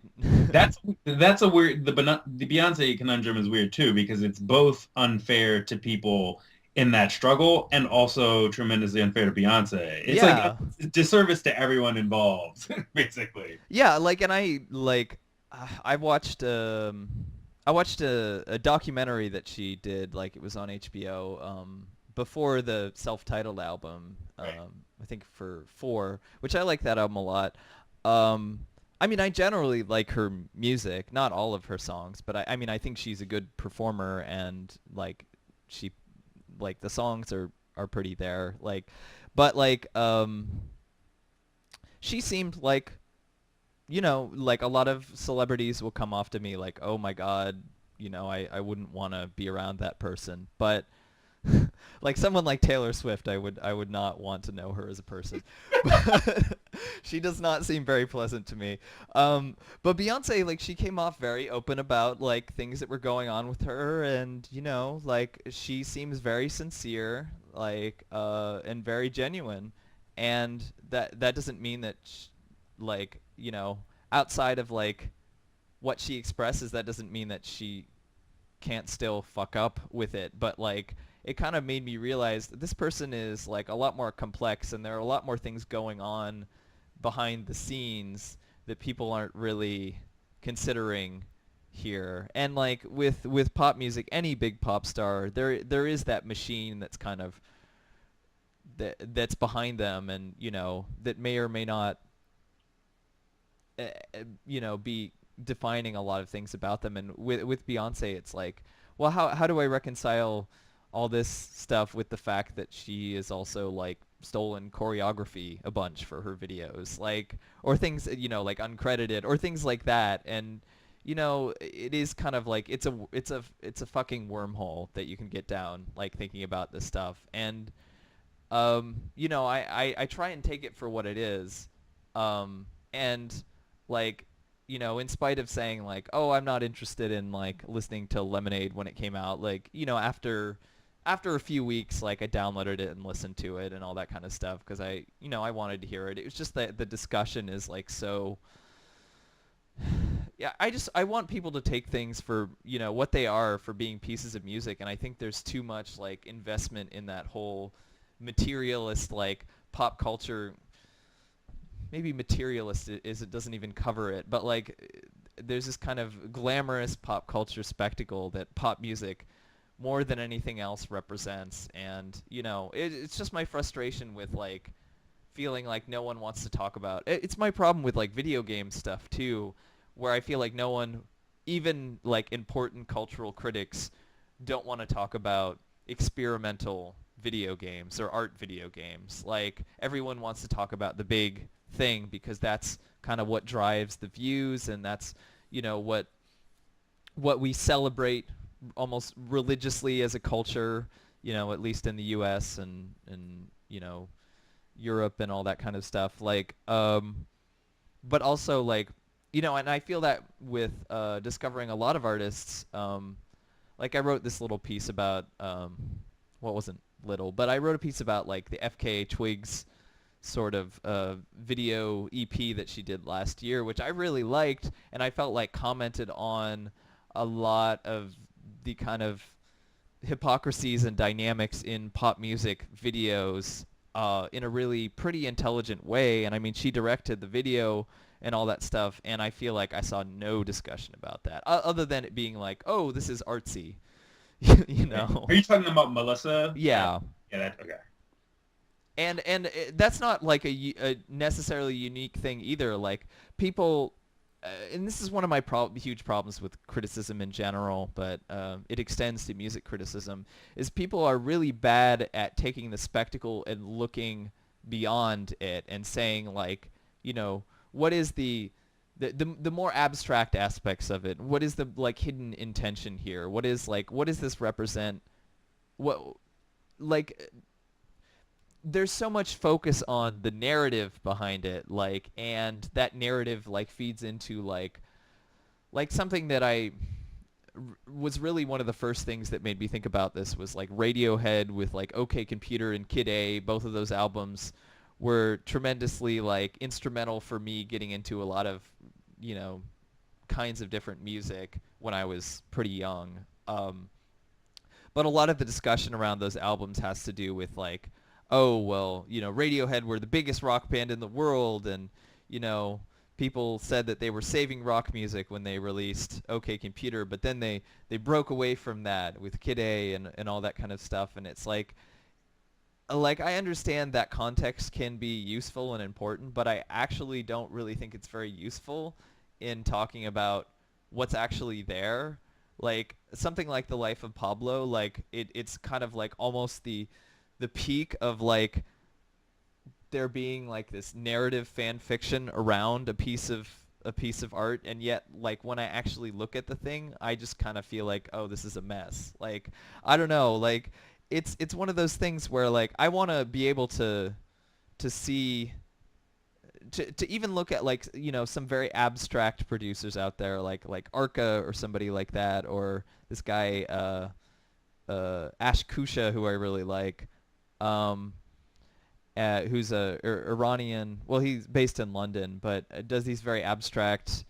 I that's a weird the Beyonce conundrum is weird too because it's both unfair to people in that struggle and also tremendously unfair to Beyonce. It's like yeah. a disservice to everyone involved, basically. Yeah, like, and I watched a documentary that she did, like it was on HBO, before the self-titled album, Right. I think for four, which I like that album a lot. Um, I mean, I generally like her music, not all of her songs, but I mean, I think she's a good performer, and like she, like the songs are pretty there, like, but like she seemed like, like a lot of celebrities will come off to me like, oh my God, I wouldn't want to be around that person. But like someone like Taylor Swift, I would not want to know her as a person. But she does not seem very pleasant to me. But Beyonce, like she came off very open about like things that were going on with her, and like she seems very sincere, like and very genuine. And that doesn't mean that like outside of like what she expresses, that doesn't mean that she can't still fuck up with it. But like it kind of made me realize that this person is like a lot more complex, and there are a lot more things going on behind the scenes that people aren't really considering here. And like with pop music, any big pop star, there is that machine that's kind of that's behind them, and that may or may not be defining a lot of things about them. And with Beyonce, it's like, well, how do I reconcile all this stuff with the fact that she is also like stolen choreography a bunch for her videos, like, or things, like uncredited or things like that. And it is kind of like it's a fucking wormhole that you can get down, like thinking about this stuff. And I try and take it for what it is. And like, in spite of saying like, oh, I'm not interested in like listening to Lemonade when it came out, like, after a few weeks, like I downloaded it and listened to it and all that kind of stuff because I wanted to hear it. It was just that the discussion is like so. Yeah, I want people to take things for what they are, for being pieces of music, and I think there's too much like investment in that whole materialist like pop culture. Maybe materialist is it doesn't even cover it, but like there's this kind of glamorous pop culture spectacle that pop music more than anything else represents. And it's just my frustration with like feeling like no one wants to talk about it. It's my problem with like video game stuff too, where I feel like no one, even like important cultural critics, don't want to talk about experimental video games or art video games. Like everyone wants to talk about the big thing because that's kind of what drives the views, and that's what we celebrate almost religiously as a culture, at least in the US and Europe and all that kind of stuff. Like but also like and I feel that with discovering a lot of artists. Like I wrote this little piece about well, it wasn't little, but I wrote a piece about like the FKA Twigs sort of video EP that she did last year, which I really liked, and I felt like commented on a lot of the kind of hypocrisies and dynamics in pop music videos in a really pretty intelligent way. And I mean, she directed the video and all that stuff, and I feel like I saw no discussion about that, other than it being like, oh, this is artsy, you know? Are you talking about Melissa? Yeah. Yeah, that okay. And that's not like a necessarily unique thing either. Like people, and this is one of my huge problems with criticism in general, but it extends to music criticism, is people are really bad at taking the spectacle and looking beyond it and saying like, what is the more abstract aspects of it? What is the like hidden intention here? What does this represent? What like there's so much focus on the narrative behind it, like, and that narrative like feeds into like like something that was really one of the first things that made me think about this was like Radiohead with like OK Computer and Kid A. Both of those albums were tremendously like instrumental for me getting into a lot of, you know, kinds of different music when I was pretty young. But a lot of the discussion around those albums has to do with like, oh well, you know, Radiohead were the biggest rock band in the world, and you know, people said that they were saving rock music when they released OK Computer, but then they broke away from that with Kid A and all that kind of stuff, and it's like I understand that context can be useful and important, but I actually don't really think it's very useful in talking about what's actually there. Like something like The Life of Pablo, like it's kind of like almost the peak of like there being like this narrative fan fiction around a piece of art, and yet like when I actually look at the thing, I just kind of feel like, oh, this is a mess. Like I don't know, like it's one of those things where like I want to be able to see to even look at like, you know, some very abstract producers out there like Arca or somebody like that, or this guy Ash Kusha, who I really like, um, who's a Iranian. Well, he's based in London, but does these very abstract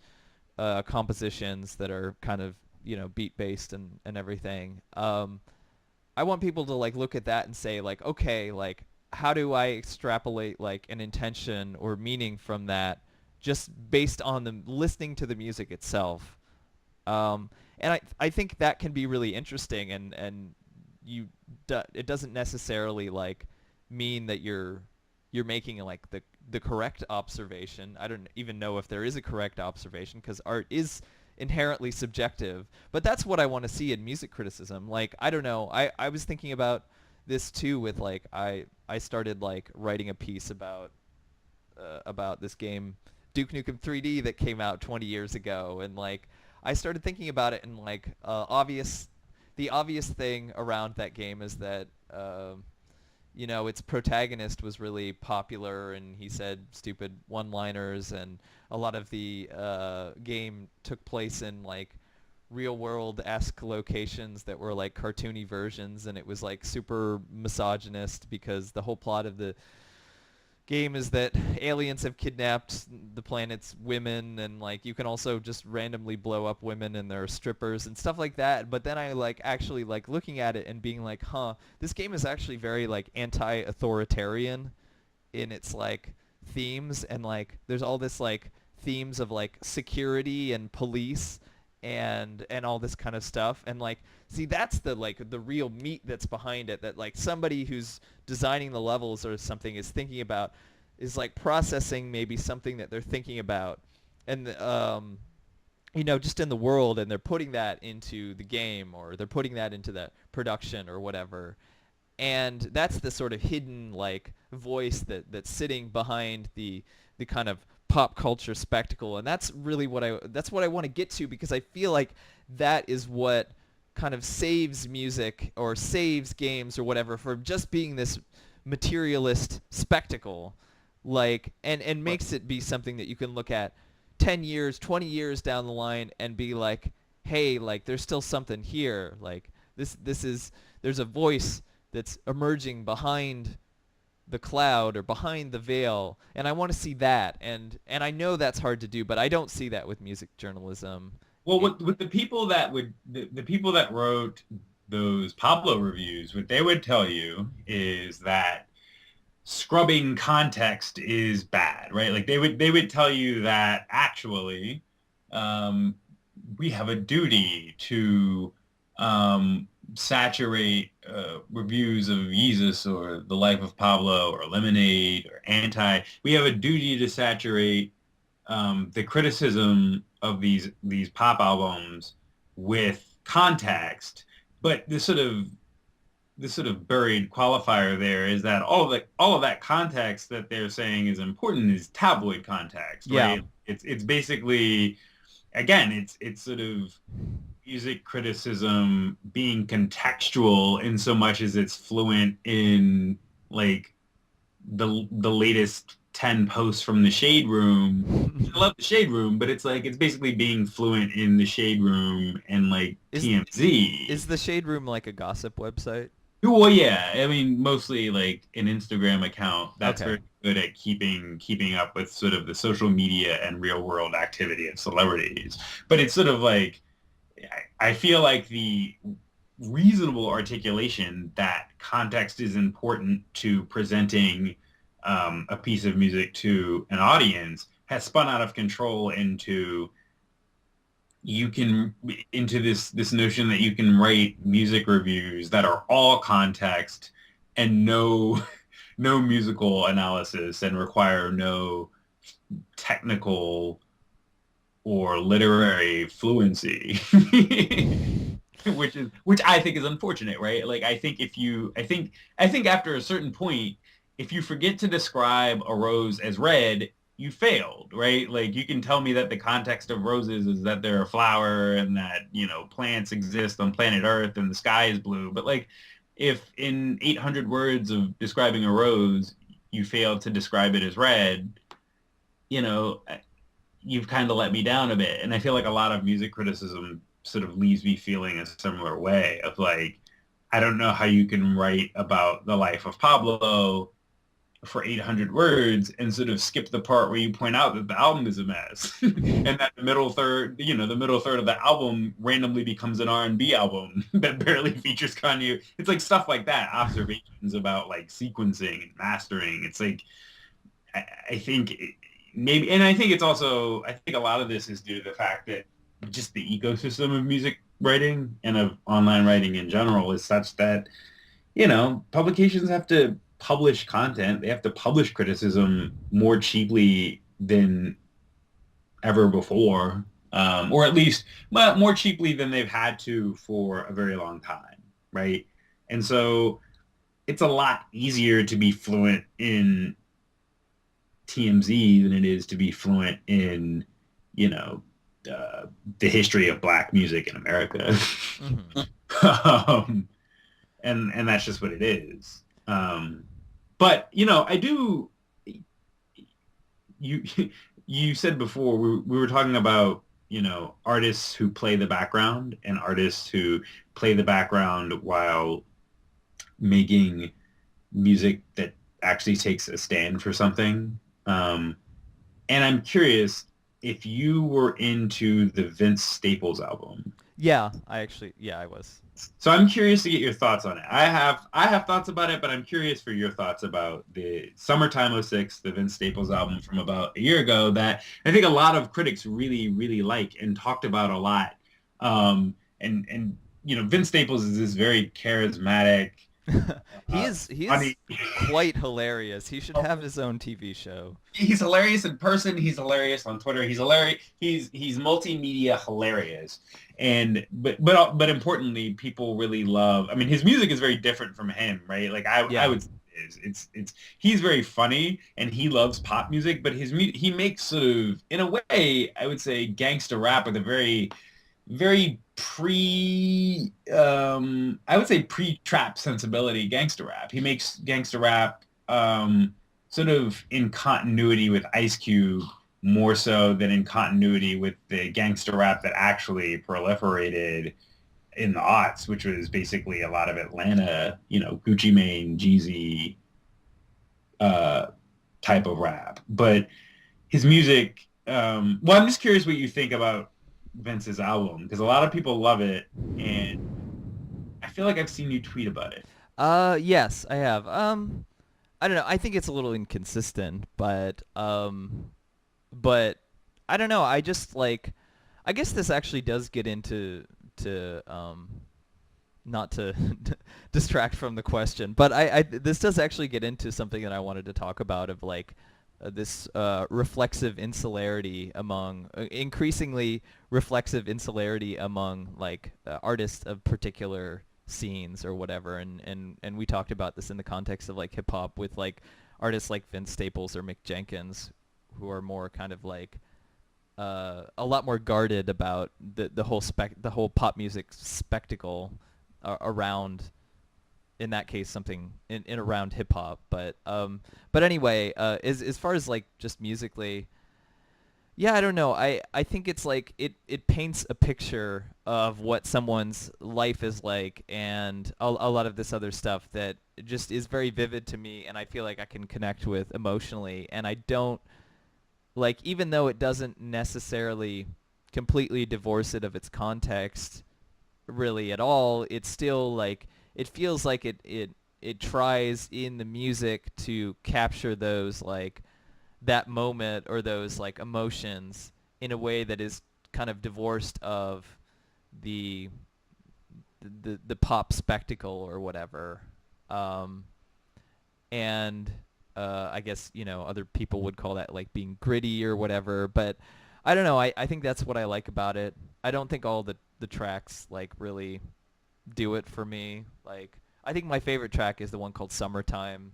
compositions that are kind of, you know, beat based and everything. I want people to like look at that and say like, okay, like how do I extrapolate like an intention or meaning from that just based on the listening to the music itself. And I think that can be really interesting, and it doesn't necessarily like mean that you're making like the correct observation. I don't even know if there is a correct observation because art is inherently subjective. But that's what I want to see in music criticism. Like I don't know. I was thinking about this too with like I started like writing a piece about this game Duke Nukem 3D that came out 20 years ago, and like I started thinking about it, and like the obvious thing around that game is that you know, its protagonist was really popular, and he said stupid one-liners, and a lot of the game took place in like real world-esque locations that were like cartoony versions, and it was like super misogynist because the whole plot of the game is that aliens have kidnapped the planet's women, and like you can also just randomly blow up women and there are strippers and stuff like that. But then I like actually like looking at it and being like, huh, this game is actually very like anti-authoritarian in its like themes, and like there's all this like themes of like security and police and all this kind of stuff, and like see that's the like the real meat that's behind it, that like somebody who's designing the levels or something is thinking about, is like processing maybe something that they're thinking about, and you know, just in the world, and they're putting that into the game, or they're putting that into the production or whatever. And that's the sort of hidden like voice that's sitting behind the kind of pop culture spectacle, and that's really what I want to get to, because I feel like that is what kind of saves music or saves games or whatever from just being this materialist spectacle, like and But makes it be something that you can look at 10 years 20 years down the line and be like, hey, like there's still something here, like this is, there's a voice that's emerging behind the cloud or behind the veil, and I want to see that, and I know that's hard to do, but I don't see that with music journalism. well, It, with the people that the people that wrote those Pablo reviews, what they would tell you is that scrubbing context is bad, right? Like they would tell you that actually um, we have a duty to saturate reviews of Jesus or The Life of Pablo or Lemonade or Anti. We have a duty to saturate the criticism of these pop albums with context, but this sort of buried qualifier there is that all of that context that they're saying is important is tabloid context, yeah, right? It's basically, again, it's sort of music criticism being contextual in so much as it's fluent in like the latest 10 posts from the Shade Room. I love the Shade Room, but it's like it's basically being fluent in the Shade Room and like Is TMZ. is the Shade Room like a gossip website? Well, yeah, I mean, mostly like an Instagram account that's Okay. very good at keeping up with sort of the social media and real world activity of celebrities. But it's sort of like I feel like the reasonable articulation that context is important to presenting a piece of music to an audience has spun out of control you can into this notion that you can write music reviews that are all context and no no musical analysis and require no technical or literary fluency. Which I think is unfortunate, right? Like I think after a certain point, if you forget to describe a rose as red, you failed, right? Like you can tell me that the context of roses is that they're a flower and that, you know, plants exist on planet Earth and the sky is blue. But like if in 800 words of describing a rose, you failed to describe it as red, you know, you've kind of let me down a bit. And I feel like a lot of music criticism sort of leaves me feeling a similar way of like, I don't know how you can write about the life of Pablo for 800 words and sort of skip the part where you point out that the album is a mess and that the middle third, you know, the middle third of the album randomly becomes an R&B album that barely features Kanye. It's like stuff like that, observations about like sequencing and mastering. It's like, I think maybe, and I think it's also, I think a lot of this is due to the fact that just the ecosystem of music writing and of online writing in general is such that, you know, publications have to publish content. They have to publish criticism more cheaply than ever before, or at least more cheaply than they've had to for a very long time, right? And so it's a lot easier to be fluent in TMZ than it is to be fluent in, you know, the history of black music in America. Hmm. um, and that's just what it is. But you know, I do. You you said before we were talking about, you know, artists who play the background and artists who play the background while making music that actually takes a stand for something. Um, And I'm curious if you were into the Vince Staples album. Yeah, I was. So I'm curious to get your thoughts on it. I have thoughts about it, but I'm curious for your thoughts about the Summertime '06, the Vince Staples album from about a year ago that I think a lot of critics really, really like and talked about a lot. And you know, Vince Staples is this very charismatic, He is funny. quite hilarious. He should have his own TV show. He's hilarious in person. He's hilarious on Twitter. He's hilarious. He's multimedia hilarious. And but importantly, people really love. I mean, his music is very different from him, right? Like I Yeah. would say it's he's very funny and he loves pop music, but he makes sort of in a way I would say gangster rap with a very I would say pre-trap sensibility gangster rap. He makes gangster rap sort of in continuity with Ice Cube more so than in continuity with the gangster rap that actually proliferated in the aughts, which was basically a lot of Atlanta, you know, Gucci Mane, Jeezy uh, type of rap. But his music, well, I'm just curious what you think about Vince's album because a lot of people love it, and I feel like I've seen you tweet about it. Yes, I have. I don't know. I think it's a little inconsistent, but I don't know. I just like, I guess this actually does get into to not to distract from the question, but I this does actually get into something that I wanted to talk about of like this reflexive insularity among increasingly reflexive insularity among like artists of particular scenes or whatever, and we talked about this in the context of like hip hop with like artists like Vince Staples or Mick Jenkins who are more kind of like a lot more guarded about the whole pop music spectacle around in that case something in around hip hop. But anyway, as far as like just musically, yeah, I don't know. I think it's like it paints a picture of what someone's life is like, and a lot of this other stuff that just is very vivid to me, and I feel like I can connect with emotionally. And I don't like, even though it doesn't necessarily completely divorce it of its context really at all, it's still like it feels like it tries in the music to capture those like that moment or those like emotions in a way that is kind of divorced of the the pop spectacle or whatever. Um, and I guess other people would call that like being gritty or whatever. But I don't know. I think that's what I like about it. I don't think all the tracks like really do it for me. Like I think my favorite track is the one called Summertime,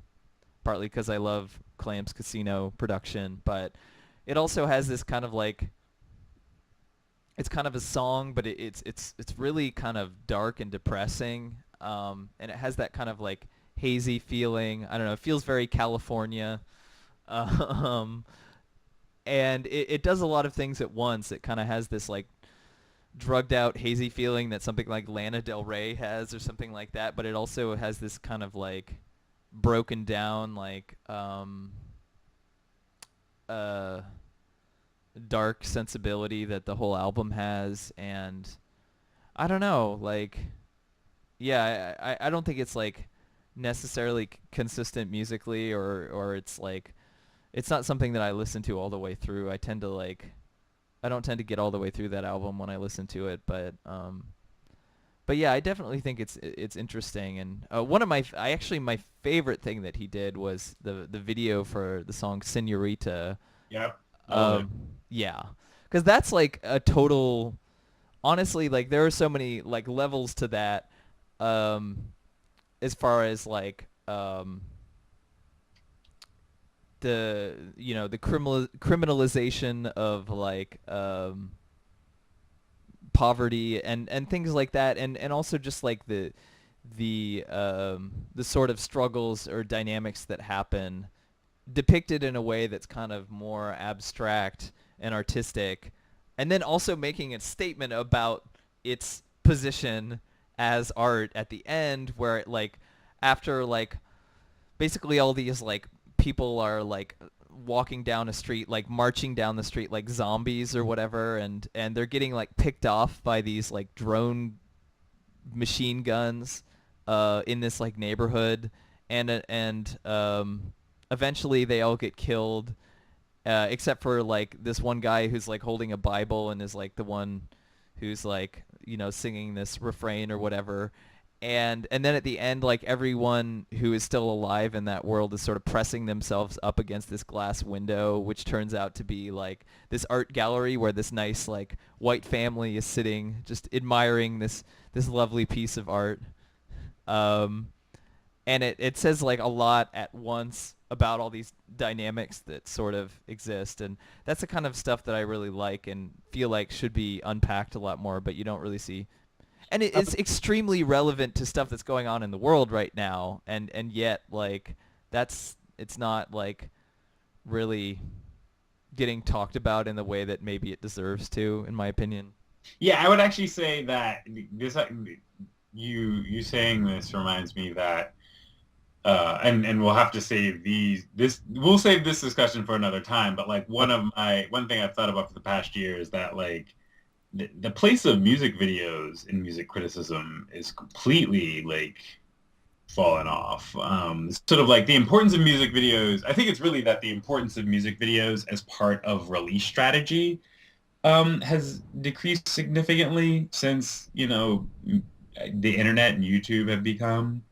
partly because I love Clams Casino production, but it also has this kind of like it's kind of a song, but it's really kind of dark and depressing, and it has that kind of like hazy feeling. I don't know. It feels very California, um, and it does a lot of things at once. It kind of has this like drugged out hazy feeling that something like Lana Del Rey has or something like that, but it also has this kind of like broken down like uh dark sensibility that the whole album has. And I don't know, like yeah, I don't think it's like necessarily consistent musically, or it's like it's not something that I listen to all the way through. I don't tend to get all the way through that album when I listen to it, but yeah, I definitely think it's interesting. And one of I actually my favorite thing that he did was the video for the song Senorita. Yep. I love it. Um, yeah, because that's like a total. Honestly, like there are so many like levels to that. Um, as far as like the criminalization of like poverty and things like that, and also just like the sort of struggles or dynamics that happen depicted in a way that's kind of more abstract and artistic, and then also making a statement about its position as art at the end, where it like after like basically all these like people are like walking down a street, like marching down the street like zombies or whatever, and they're getting like picked off by these like drone machine guns in this like neighborhood, and eventually they all get killed, except for like this one guy who's like holding a Bible and is like the one who's like singing this refrain or whatever. And then at the end, like everyone who is still alive in that world is sort of pressing themselves up against this glass window, which turns out to be like this art gallery where this nice like white family is sitting just admiring this lovely piece of art. Um, and it says like a lot at once about all these dynamics that sort of exist, and that's the kind of stuff that I really like and feel like should be unpacked a lot more, but you don't really see. And it's extremely relevant to stuff that's going on in the world right now, and yet like it's not like really getting talked about in the way that maybe it deserves to, in my opinion. Yeah, I would actually say that this you saying this reminds me that and we'll have to save we'll save this discussion for another time, but like Okay. one thing I've thought about for the past year is that like the place of music videos in music criticism is completely like fallen off. Sort of like the importance of music videos. I think it's really that the importance of music videos as part of release strategy has decreased significantly since, the internet and YouTube have become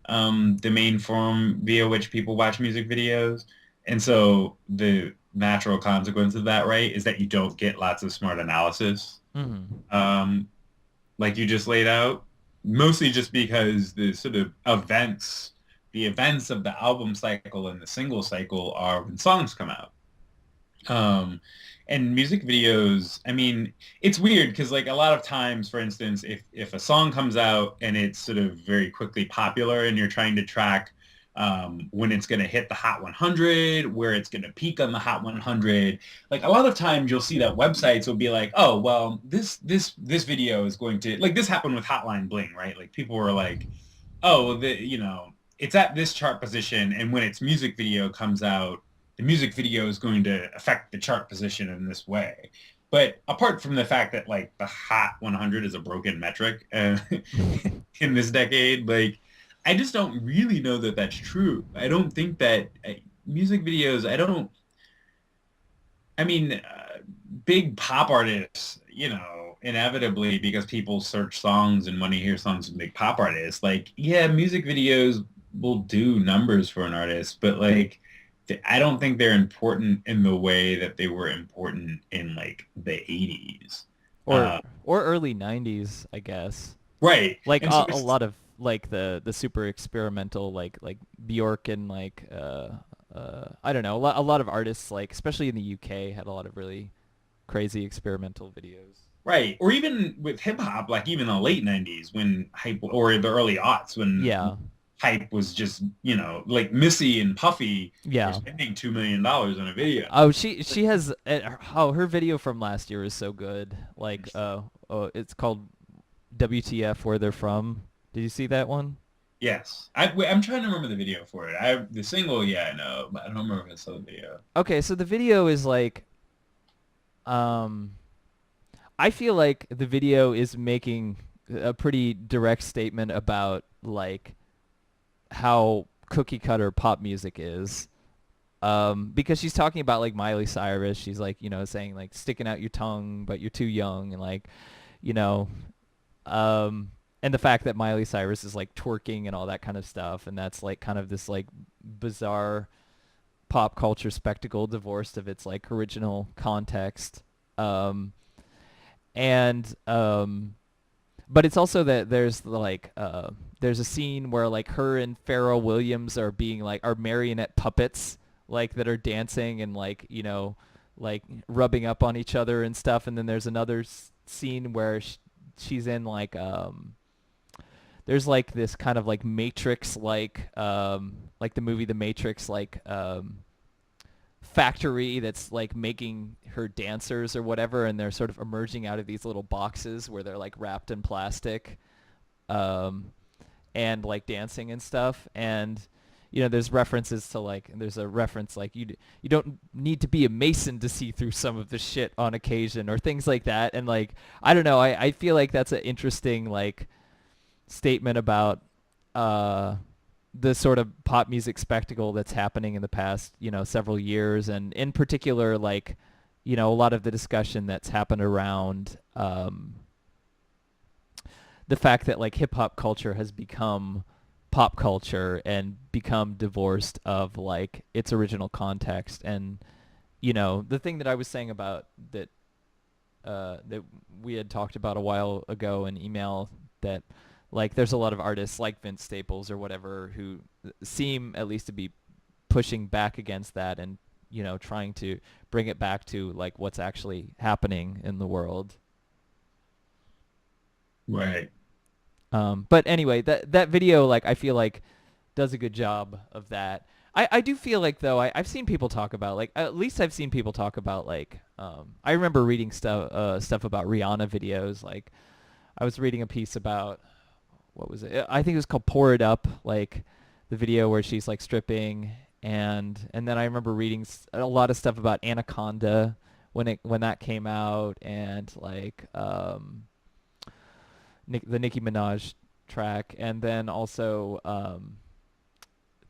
the main form via which people watch music videos. And so the natural consequence of that, right, is that you don't get lots of smart analysis, Mm-hmm. um, like you just laid out, mostly just because the sort of the events of the album cycle and the single cycle are when songs come out. Um, and music videos, I mean, it's weird because like a lot of times, for instance, if a song comes out and it's sort of very quickly popular and you're trying to track when it's going to hit the Hot 100, where it's going to peak on the Hot 100, like a lot of times you'll see that websites will be like, oh, well, this video is going to, like this happened with Hotline Bling, right? Like people were like, oh, it's at this chart position, and when its music video comes out, the music video is going to affect the chart position in this way. But apart from the fact that like the Hot 100 is a broken metric in this decade, like I just don't really know that that's true. I don't think that music videos. I don't. I mean, big pop artists, inevitably because people search songs and want to hear songs from big pop artists. Like, yeah, music videos will do numbers for an artist, but like, I don't think they're important in the way that they were important in like the 80s. or or early 90s, I guess. Right. Like And so a it's lot of like the super experimental like Bjork and like I don't know, a lot of artists like especially in the UK had a lot of really crazy experimental videos. right. Or even with hip hop, like even the late 90s when hype, or the early aughts when Yeah. hype was just, like Missy and Puffy were Yeah. spending $2 million on a video. Oh, she has oh, her video from last year is so good. Like oh, it's called WTF Where They're From. Did you see that one? Yes. I'm trying to remember the video for it. The single, yeah, I know, but I don't remember if I saw the video. Okay, so the video is like um I feel like the video is making a pretty direct statement about like how cookie cutter pop music is. Because she's talking about like Miley Cyrus. She's like, saying like sticking out your tongue, but you're too young, and like, you know, and the fact that Miley Cyrus is like twerking and all that kind of stuff, and that's like kind of this like bizarre pop culture spectacle divorced of its like original context. Um, and but it's also that there's a scene where like her and Pharrell Williams are being like are marionette puppets like that are dancing and like like rubbing up on each other and stuff, and then there's another scene where she's in there's like this kind of like Matrix like the movie The Matrix factory that's like making her dancers or whatever, and they're sort of emerging out of these little boxes where they're like wrapped in plastic um, and like dancing and stuff. And there's references to like there's a reference like you don't need to be a mason to see through some of the shit on occasion or things like that. And like I don't know, I feel like that's an interesting like statement about the sort of pop music spectacle that's happening in the past, several years, and in particular, like, a lot of the discussion that's happened around the fact that like hip hop culture has become pop culture and become divorced of like its original context. And the thing that I was saying about that we had talked about a while ago in email, that like there's a lot of artists like Vince Staples or whatever who seem at least to be pushing back against that and trying to bring it back to like what's actually happening in the world. Right. But anyway, that video like I feel like does a good job of that. I do feel like though I've seen people talk about like at least I've seen people talk about like I remember reading stuff about Rihanna videos. Like I was reading a piece about what was it? I think it was called Pour It Up, like the video where she's like stripping, and then I remember reading a lot of stuff about Anaconda when that came out, and like the Nicki Minaj track, and then also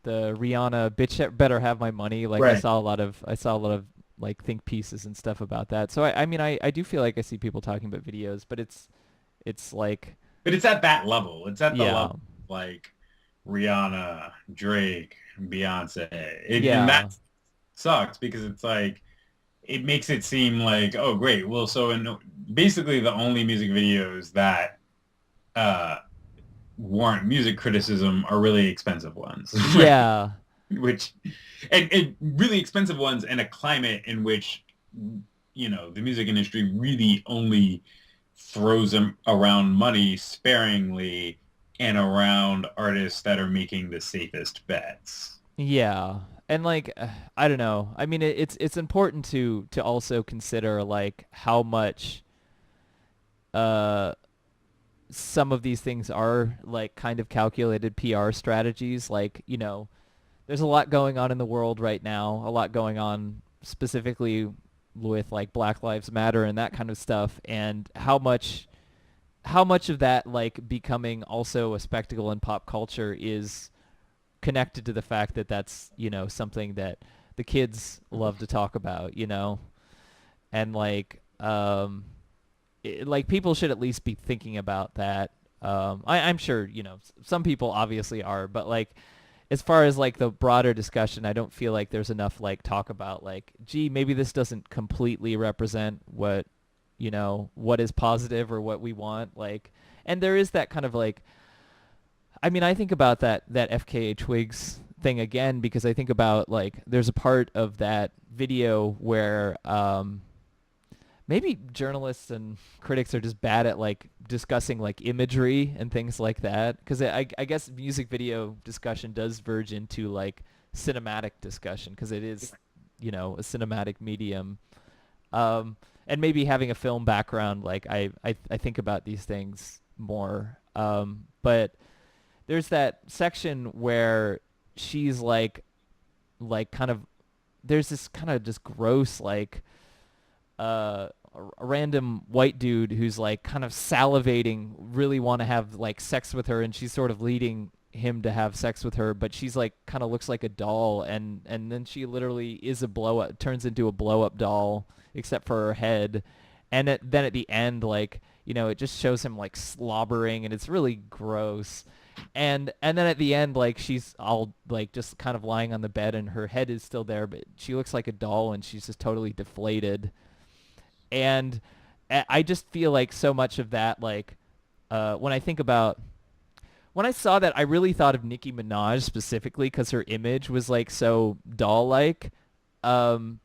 the Rihanna "Bitch Better Have My Money." Like Right. I saw a lot of like think pieces and stuff about that. So I mean I do feel like I see people talking about videos, but it's like But it's at that level. It's at the yeah. level of, like Rihanna, Drake, Beyonce. And Yeah. that sucks because it's like it makes it seem like, oh great. Well, so in basically the only music videos that uh warrant music criticism are really expensive ones. Yeah. Which and really expensive ones in a climate in which the music industry really only throws around money sparingly and around artists that are making the safest bets. Yeah. And like I don't know. I mean it's important to also consider like how much uh some of these things are like kind of calculated PR strategies. Like, there's a lot going on in the world right now, a lot going on specifically with like Black Lives Matter and that kind of stuff, and how much of that like becoming also a spectacle in pop culture is connected to the fact that that's, something that the kids love to talk about, and like like people should at least be thinking about that. I'm sure, some people obviously are, but like as far as like the broader discussion, I don't feel like there's enough like talk about like, gee, maybe this doesn't completely represent what is positive or what we want. Like, and there is that kind of like, I mean, I think about that FKA Twigs thing again because I think about like there's a part of that video where maybe journalists and critics are just bad at like discussing like imagery and things like that because I guess music video discussion does verge into like cinematic discussion because it is a cinematic medium, and maybe having a film background like I think about these things more, but there's that section where she's like kind of there's this kind of just gross like a random white dude who's like kind of salivating, really want to have like sex with her, and she's sort of leading him to have sex with her, but she's like kind of looks like a doll, and then she literally is a blow up, turns into a blow up doll, except for her head, and then at the end, like it just shows him like slobbering, and it's really gross. And then at the end, like she's all like just kind of lying on the bed, and her head is still there, but she looks like a doll, and she's just totally deflated. And I just feel like so much of that, like when I think about when I saw that, I really thought of Nicki Minaj specifically because her image was like so doll-like, um,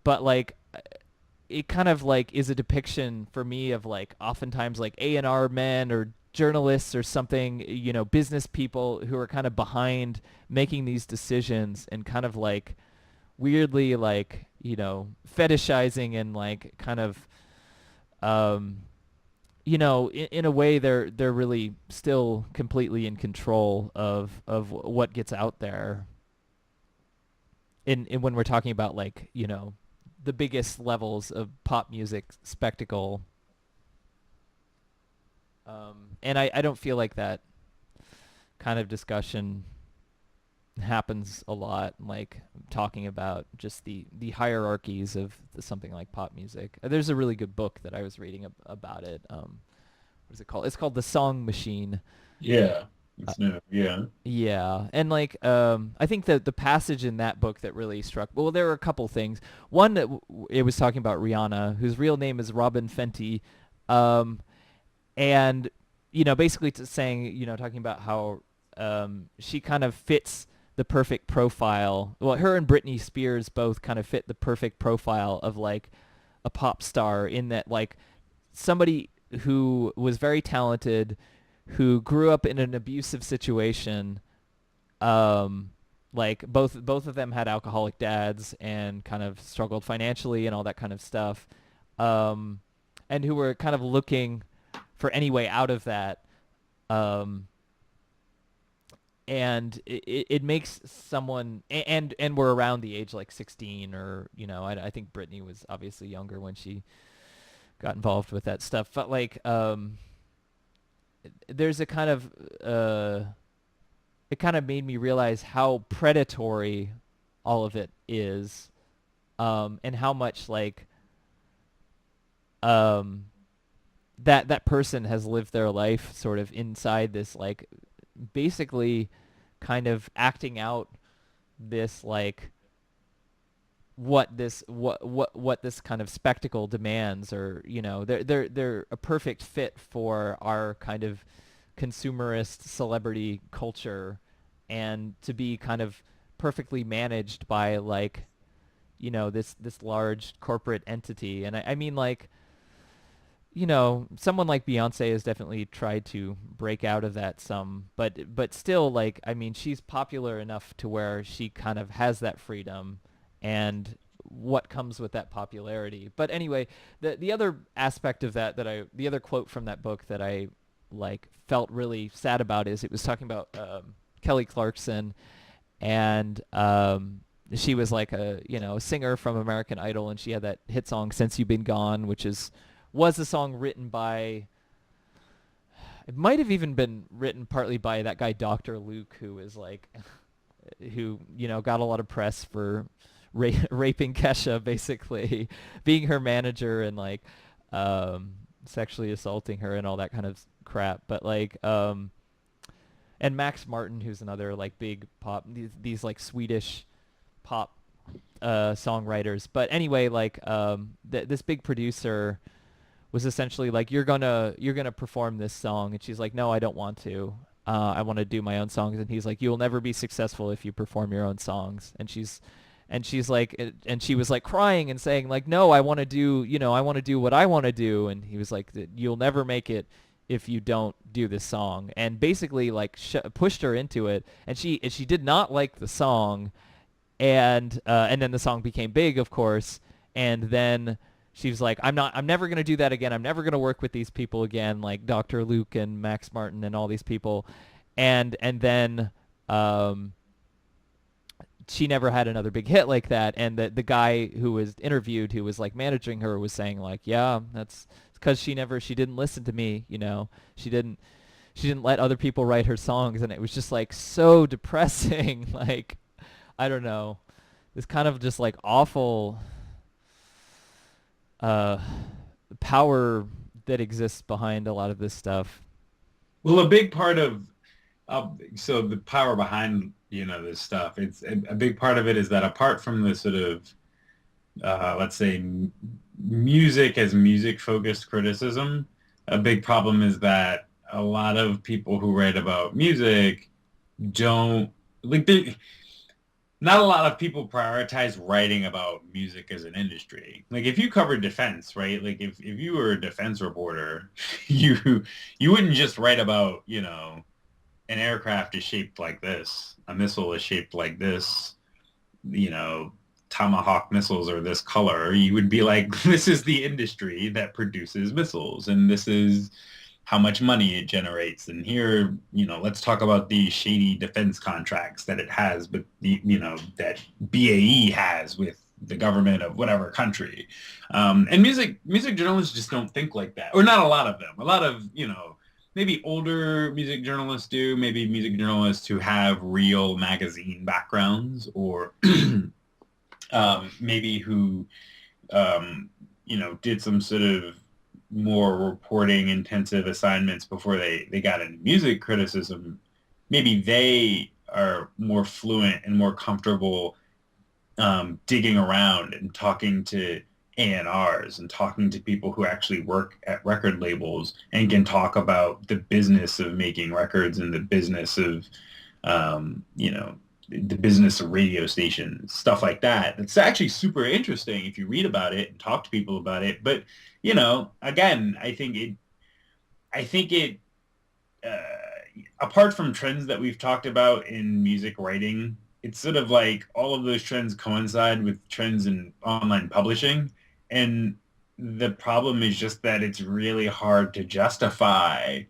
but like it kind of like is a depiction for me of like oftentimes like A&R men or journalists or something, business people who are kind of behind making these decisions and kind of like weirdly like fetishizing and like kind of um in a way they're really still completely in control of what gets out there in when we're talking about like the biggest levels of pop music spectacle, and I don't feel like that kind of discussion happens a lot, like talking about just the hierarchies of something like pop music. There's a really good book that I was reading about it. What is it called? It's called The Song Machine. Yeah, Uh, it's new. Yeah. yeah, and like I think that the passage in that book that really struck. Well, there were a couple things. One that it was talking about Rihanna, whose real name is Robin Fenty, um, and basically saying talking about how she kind of fits the perfect profile. Well, her and Britney Spears both kind of fit the perfect profile of like a pop star in that like somebody who was very talented, who grew up in an abusive situation. Um, like both of them had alcoholic dads and kind of struggled financially and all that kind of stuff. Um, and who were kind of looking for any way out of that. Um, and it makes someone and we're around the age like 16 or I think Britney was obviously younger when she got involved with that stuff, but like there's a kind of it kind of made me realize how predatory all of it is, and how much like um that person has lived their life sort of inside this like basically kind of acting out this like what this kind of spectacle demands, or they're a perfect fit for our kind of consumerist celebrity culture, and to be kind of perfectly managed by like this large corporate entity. And I mean, like, someone like Beyonce has definitely tried to break out of that some, but still, like, I mean, she's popular enough to where she kind of has that freedom and what comes with that popularity. But anyway, the other aspect of the other quote from that book that I like felt really sad about is it was talking about Kelly Clarkson, and she was like a singer from American Idol, and she had that hit song "Since You've Been Gone," which was a song written by, it might have even been written partly by that guy Dr. Luke, who is like who got a lot of press for raping Kesha, basically being her manager and like sexually assaulting her and all that kind of crap. But like and Max Martin, who's another like big pop, these like Swedish pop songwriters. But anyway, like this big producer was essentially like, you're gonna perform this song, and she's like, no, I don't want to. I want to do my own songs. And he's like, you will never be successful if you perform your own songs. And she's like, and she was like crying and saying like, no, I want to do, I want to do what I want to do. And he was like, you'll never make it if you don't do this song. And basically like pushed her into it. And she did not like the song. And then the song became big, of course. And then she was like, I'm never going to do that again. I'm never going to work with these people again, like Dr. Luke and Max Martin and all these people. And then she never had another big hit like that. And the guy who was interviewed, who was like managing her, was saying like, yeah, that's because she didn't listen to me. She didn't let other people write her songs. And it was just like so depressing. Like, I don't know, this kind of just like awful power that exists behind a lot of this stuff. Well, a big part of so the power behind this stuff, it's a big part of it is that apart from the sort of let's say music as music focused criticism, a big problem is that a lot of people who write about music don't like they not a lot of people prioritize writing about music as an industry. Like if you cover defense, right? Like if you were a defense reporter, you wouldn't just write about, an aircraft is shaped like this, a missile is shaped like this, Tomahawk missiles are this color. You would be like, this is the industry that produces missiles, and this is how much money it generates. And here, let's talk about these shady defense contracts that it has, but that BAE has with the government of whatever country. And music journalists just don't think like that, or not a lot of them. A lot of, maybe older music journalists do, maybe music journalists who have real magazine backgrounds, or maybe who, did some sort of more reporting intensive assignments before they got into music criticism. Maybe they are more fluent and more comfortable digging around and talking to A&Rs and talking to people who actually work at record labels and can talk about the business of making records and the business of, the business of radio stations, stuff like that. It's actually super interesting if you read about it and talk to people about it. But, again, I think it, apart from trends that we've talked about in music writing, it's sort of like all of those trends coincide with trends in online publishing. And the problem is just that it's really hard to justify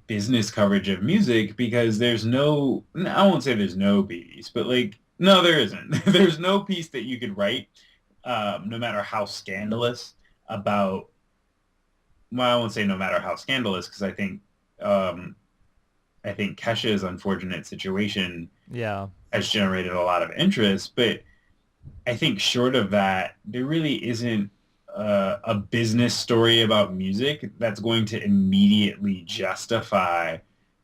business coverage of music because there's no, I won't say there's no piece, but like, no, there isn't. There's no piece that you could write, no matter how scandalous about, well, I won't say no matter how scandalous, because I think Kesha's unfortunate situation has generated a lot of interest, but I think short of that, there really isn't a business story about music that's going to immediately justify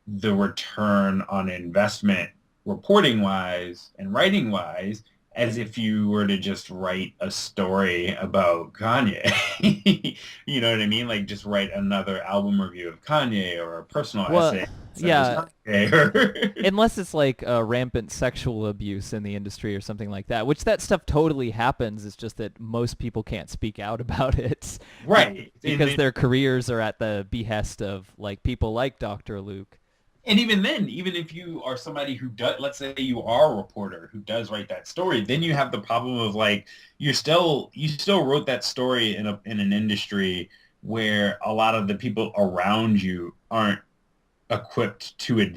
the return on investment reporting wise and writing wise as if you were to just write a story about Kanye. You know what I mean? Like just write another album review of Kanye or a personal Well, essay that centers yeah, Kanye. Or unless it's like rampant sexual abuse in the industry or something like that, which that stuff totally happens. It's just that most people can't speak out about it right. because their careers are at the behest of like people like Dr. Luke. And even then, even if you are somebody who does, let's say you are a reporter who does write that story, then you have the problem of like you still wrote that story in an industry where a lot of the people around you aren't equipped to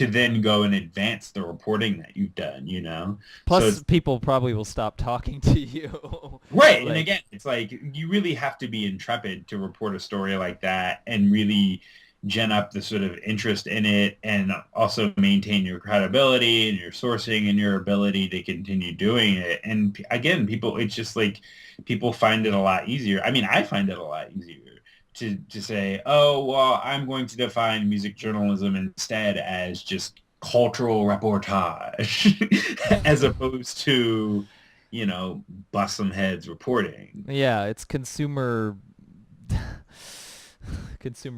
then go and advance the reporting that you've done, you know? So Plus, it's people probably will stop talking to you. right. And Like, again, it's like you really have to be intrepid to report a story like that and really gen up the sort of interest in it and also maintain your credibility and your sourcing and your ability to continue doing it. And again, it's just like people find it a lot easier. I mean, I find it a lot easier to say, oh, well, I'm going to define music journalism instead as just cultural reportage as opposed to, bust some heads reporting. yeah, it's consumer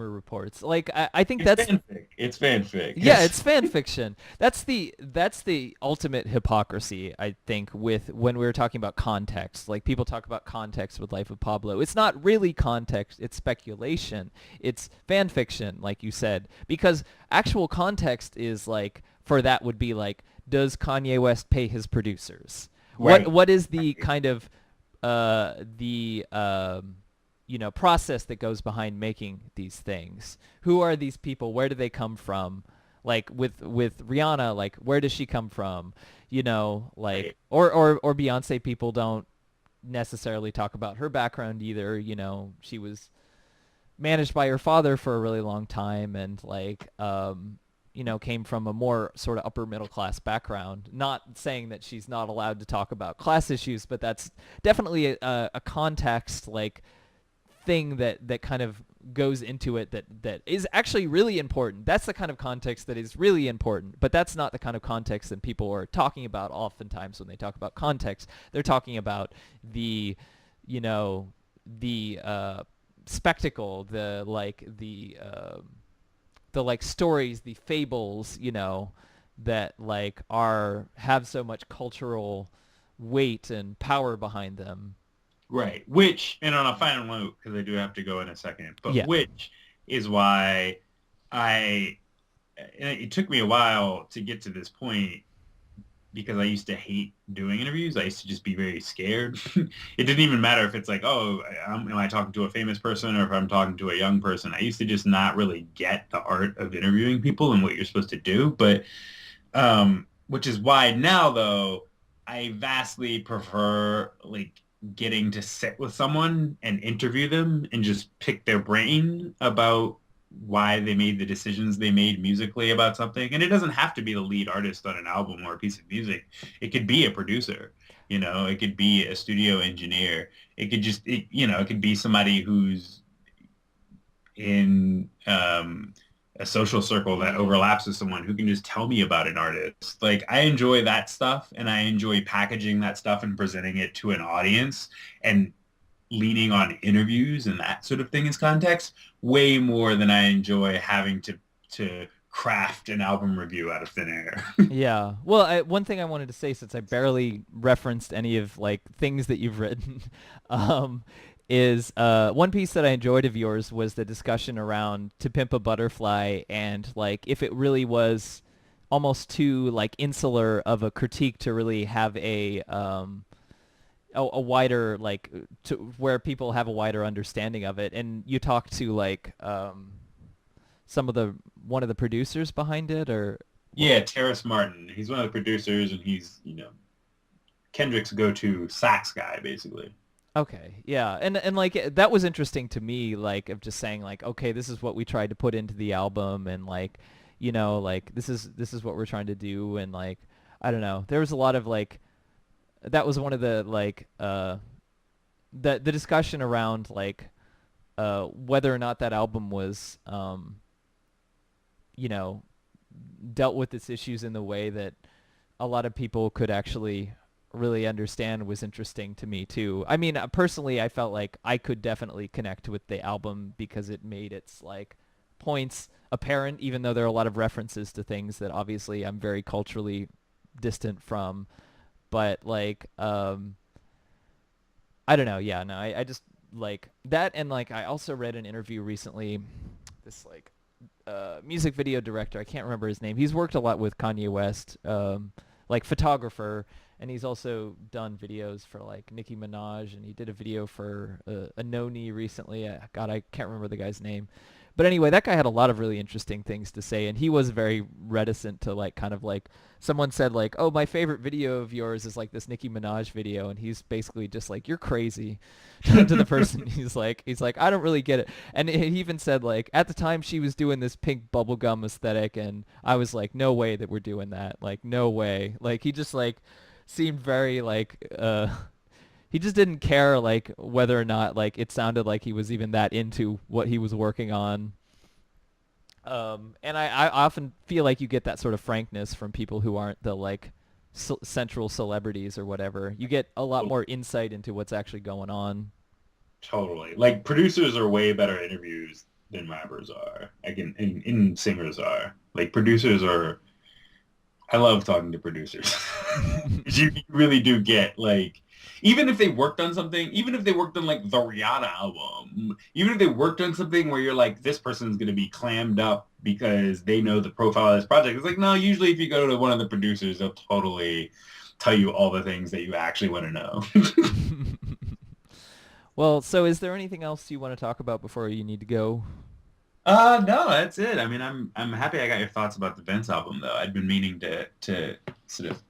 reports. Like I think It's that's fanfic. It's fanfic. yeah, it's fan fiction. That's the ultimate hypocrisy, I think, with when we were talking about context. Like people talk about context with Life of Pablo. It's not really context, it's speculation. It's fan fiction, like you said. Because actual context is like for that would be like, does Kanye West pay his producers? What Right. what is the kind of the process that goes behind making these things? Who are these people? Where do they come from? Like with Rihanna, like where does she come from? Like Right. or Beyonce, people don't necessarily talk about her background either. She was managed by her father for a really long time and like came from a more sort of upper middle class background. Not saying that she's not allowed to talk about class issues, but that's definitely a context like thing that kind of goes into it that is actually really important. That's the kind of context that is really important, but that's not the kind of context that people are talking about oftentimes when they talk about context. They're talking about the, the spectacle, the like stories, the fables, that like have so much cultural weight and power behind them. Right. Which, and on a final note, because I do have to go in a second, but Yeah. which is why I, and it took me a while to get to this point because I used to hate doing interviews. I used to just be very scared. It didn't even matter if it's like, oh, am I talking to a famous person or if I'm talking to a young person. I used to just not really get the art of interviewing people and what you're supposed to do. But which is why now though I vastly prefer like getting to sit with someone and interview them and just pick their brain about why they made the decisions they made musically about something. And it doesn't have to be the lead artist on an album or a piece of music. It could be a producer, it could be a studio engineer. It could just, it could be somebody who's in a social circle that overlaps with someone who can just tell me about an artist. Like I enjoy that stuff and I enjoy packaging that stuff and presenting it to an audience and leaning on interviews and that sort of thing as context way more than I enjoy having to craft an album review out of thin air. Yeah. Well, one thing I wanted to say, since I barely referenced any of like things that you've written, um, is one piece that I enjoyed of yours was the discussion around To Pimp a Butterfly and like if it really was almost too like insular of a critique to really have a wider like to where people have a wider understanding of it. And you talked to like some of the one of the producers behind it, or Yeah, Terrace Martin. He's one of the producers and he's, Kendrick's go-to sax guy, basically. okay, yeah, and like that was interesting to me, like of just saying like, okay, this is what we tried to put into the album, and like, like this is what we're trying to do, and like, I don't know, there was a lot of like, that was one of the like, the discussion around like, whether or not that album was, you know, dealt with its issues in the way that a lot of people could actually really understand was interesting to me too. I mean, personally, I felt like I could definitely connect with the album because it made its like points apparent, even though there are a lot of references to things that obviously I'm very culturally distant from. But like, I don't know. Yeah, no, I just like that, and like I also read an interview recently. This like music video director, I can't remember his name. He's worked a lot with Kanye West, like photographer, and he's also done videos for like Nicki Minaj, and he did a video for a Noni recently. God, I can't remember the guy's name. But anyway, that guy had a lot of really interesting things to say, and he was very reticent to like kind of like someone said like, "Oh, my favorite video of yours is like this Nicki Minaj video," and he's basically just like, "You're crazy," to the person. He's like, "I don't really get it," and he even said like at the time she was doing this pink bubblegum aesthetic, and I was like, "No way that we're doing that, like no way." Like he just like seemed very like he just didn't care like whether or not like it sounded like he was even that into what he was working on. And I often feel like you get that sort of frankness from people who aren't the like central celebrities or whatever. You get a lot more insight into what's actually going on. Totally. Like producers are way better interviews than rappers are. Like in singers are. Like producers are I love talking to producers. You really do get like even if they worked on something, even if they worked on like the Rihanna album, even if they worked on something where you're like, this person's gonna be clammed up because they know the profile of this project. It's like, no, usually if you go to one of the producers, they'll totally tell you all the things that you actually want to know. Well, so is there anything else you want to talk about before you need to go? No, that's it. I mean, I'm happy I got your thoughts about the Vince album though. I'd been meaning to sort of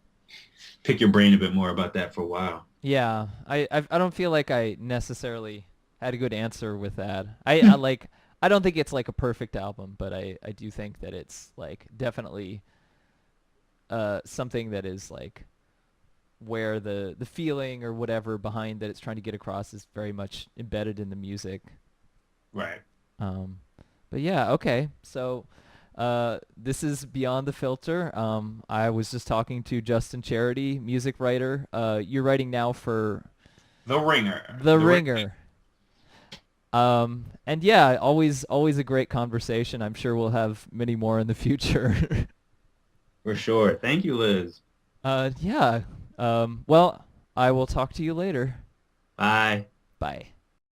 pick your brain a bit more about that for a while. Yeah, I don't feel like I necessarily had a good answer with that. I like I don't think it's like a perfect album, but I do think that it's like definitely something that is like where the feeling or whatever behind that it's trying to get across is very much embedded in the music. Right. Um, but yeah, okay. So this is Beyond the Filter. I was just talking to Justin Charity, music writer. You're writing now for The Ringer. The The Ring. Ringer. And yeah, always a great conversation. I'm sure we'll have many more in the future. For sure. Thank you, Liz. Yeah. Well, I will talk to you later. Bye. Bye.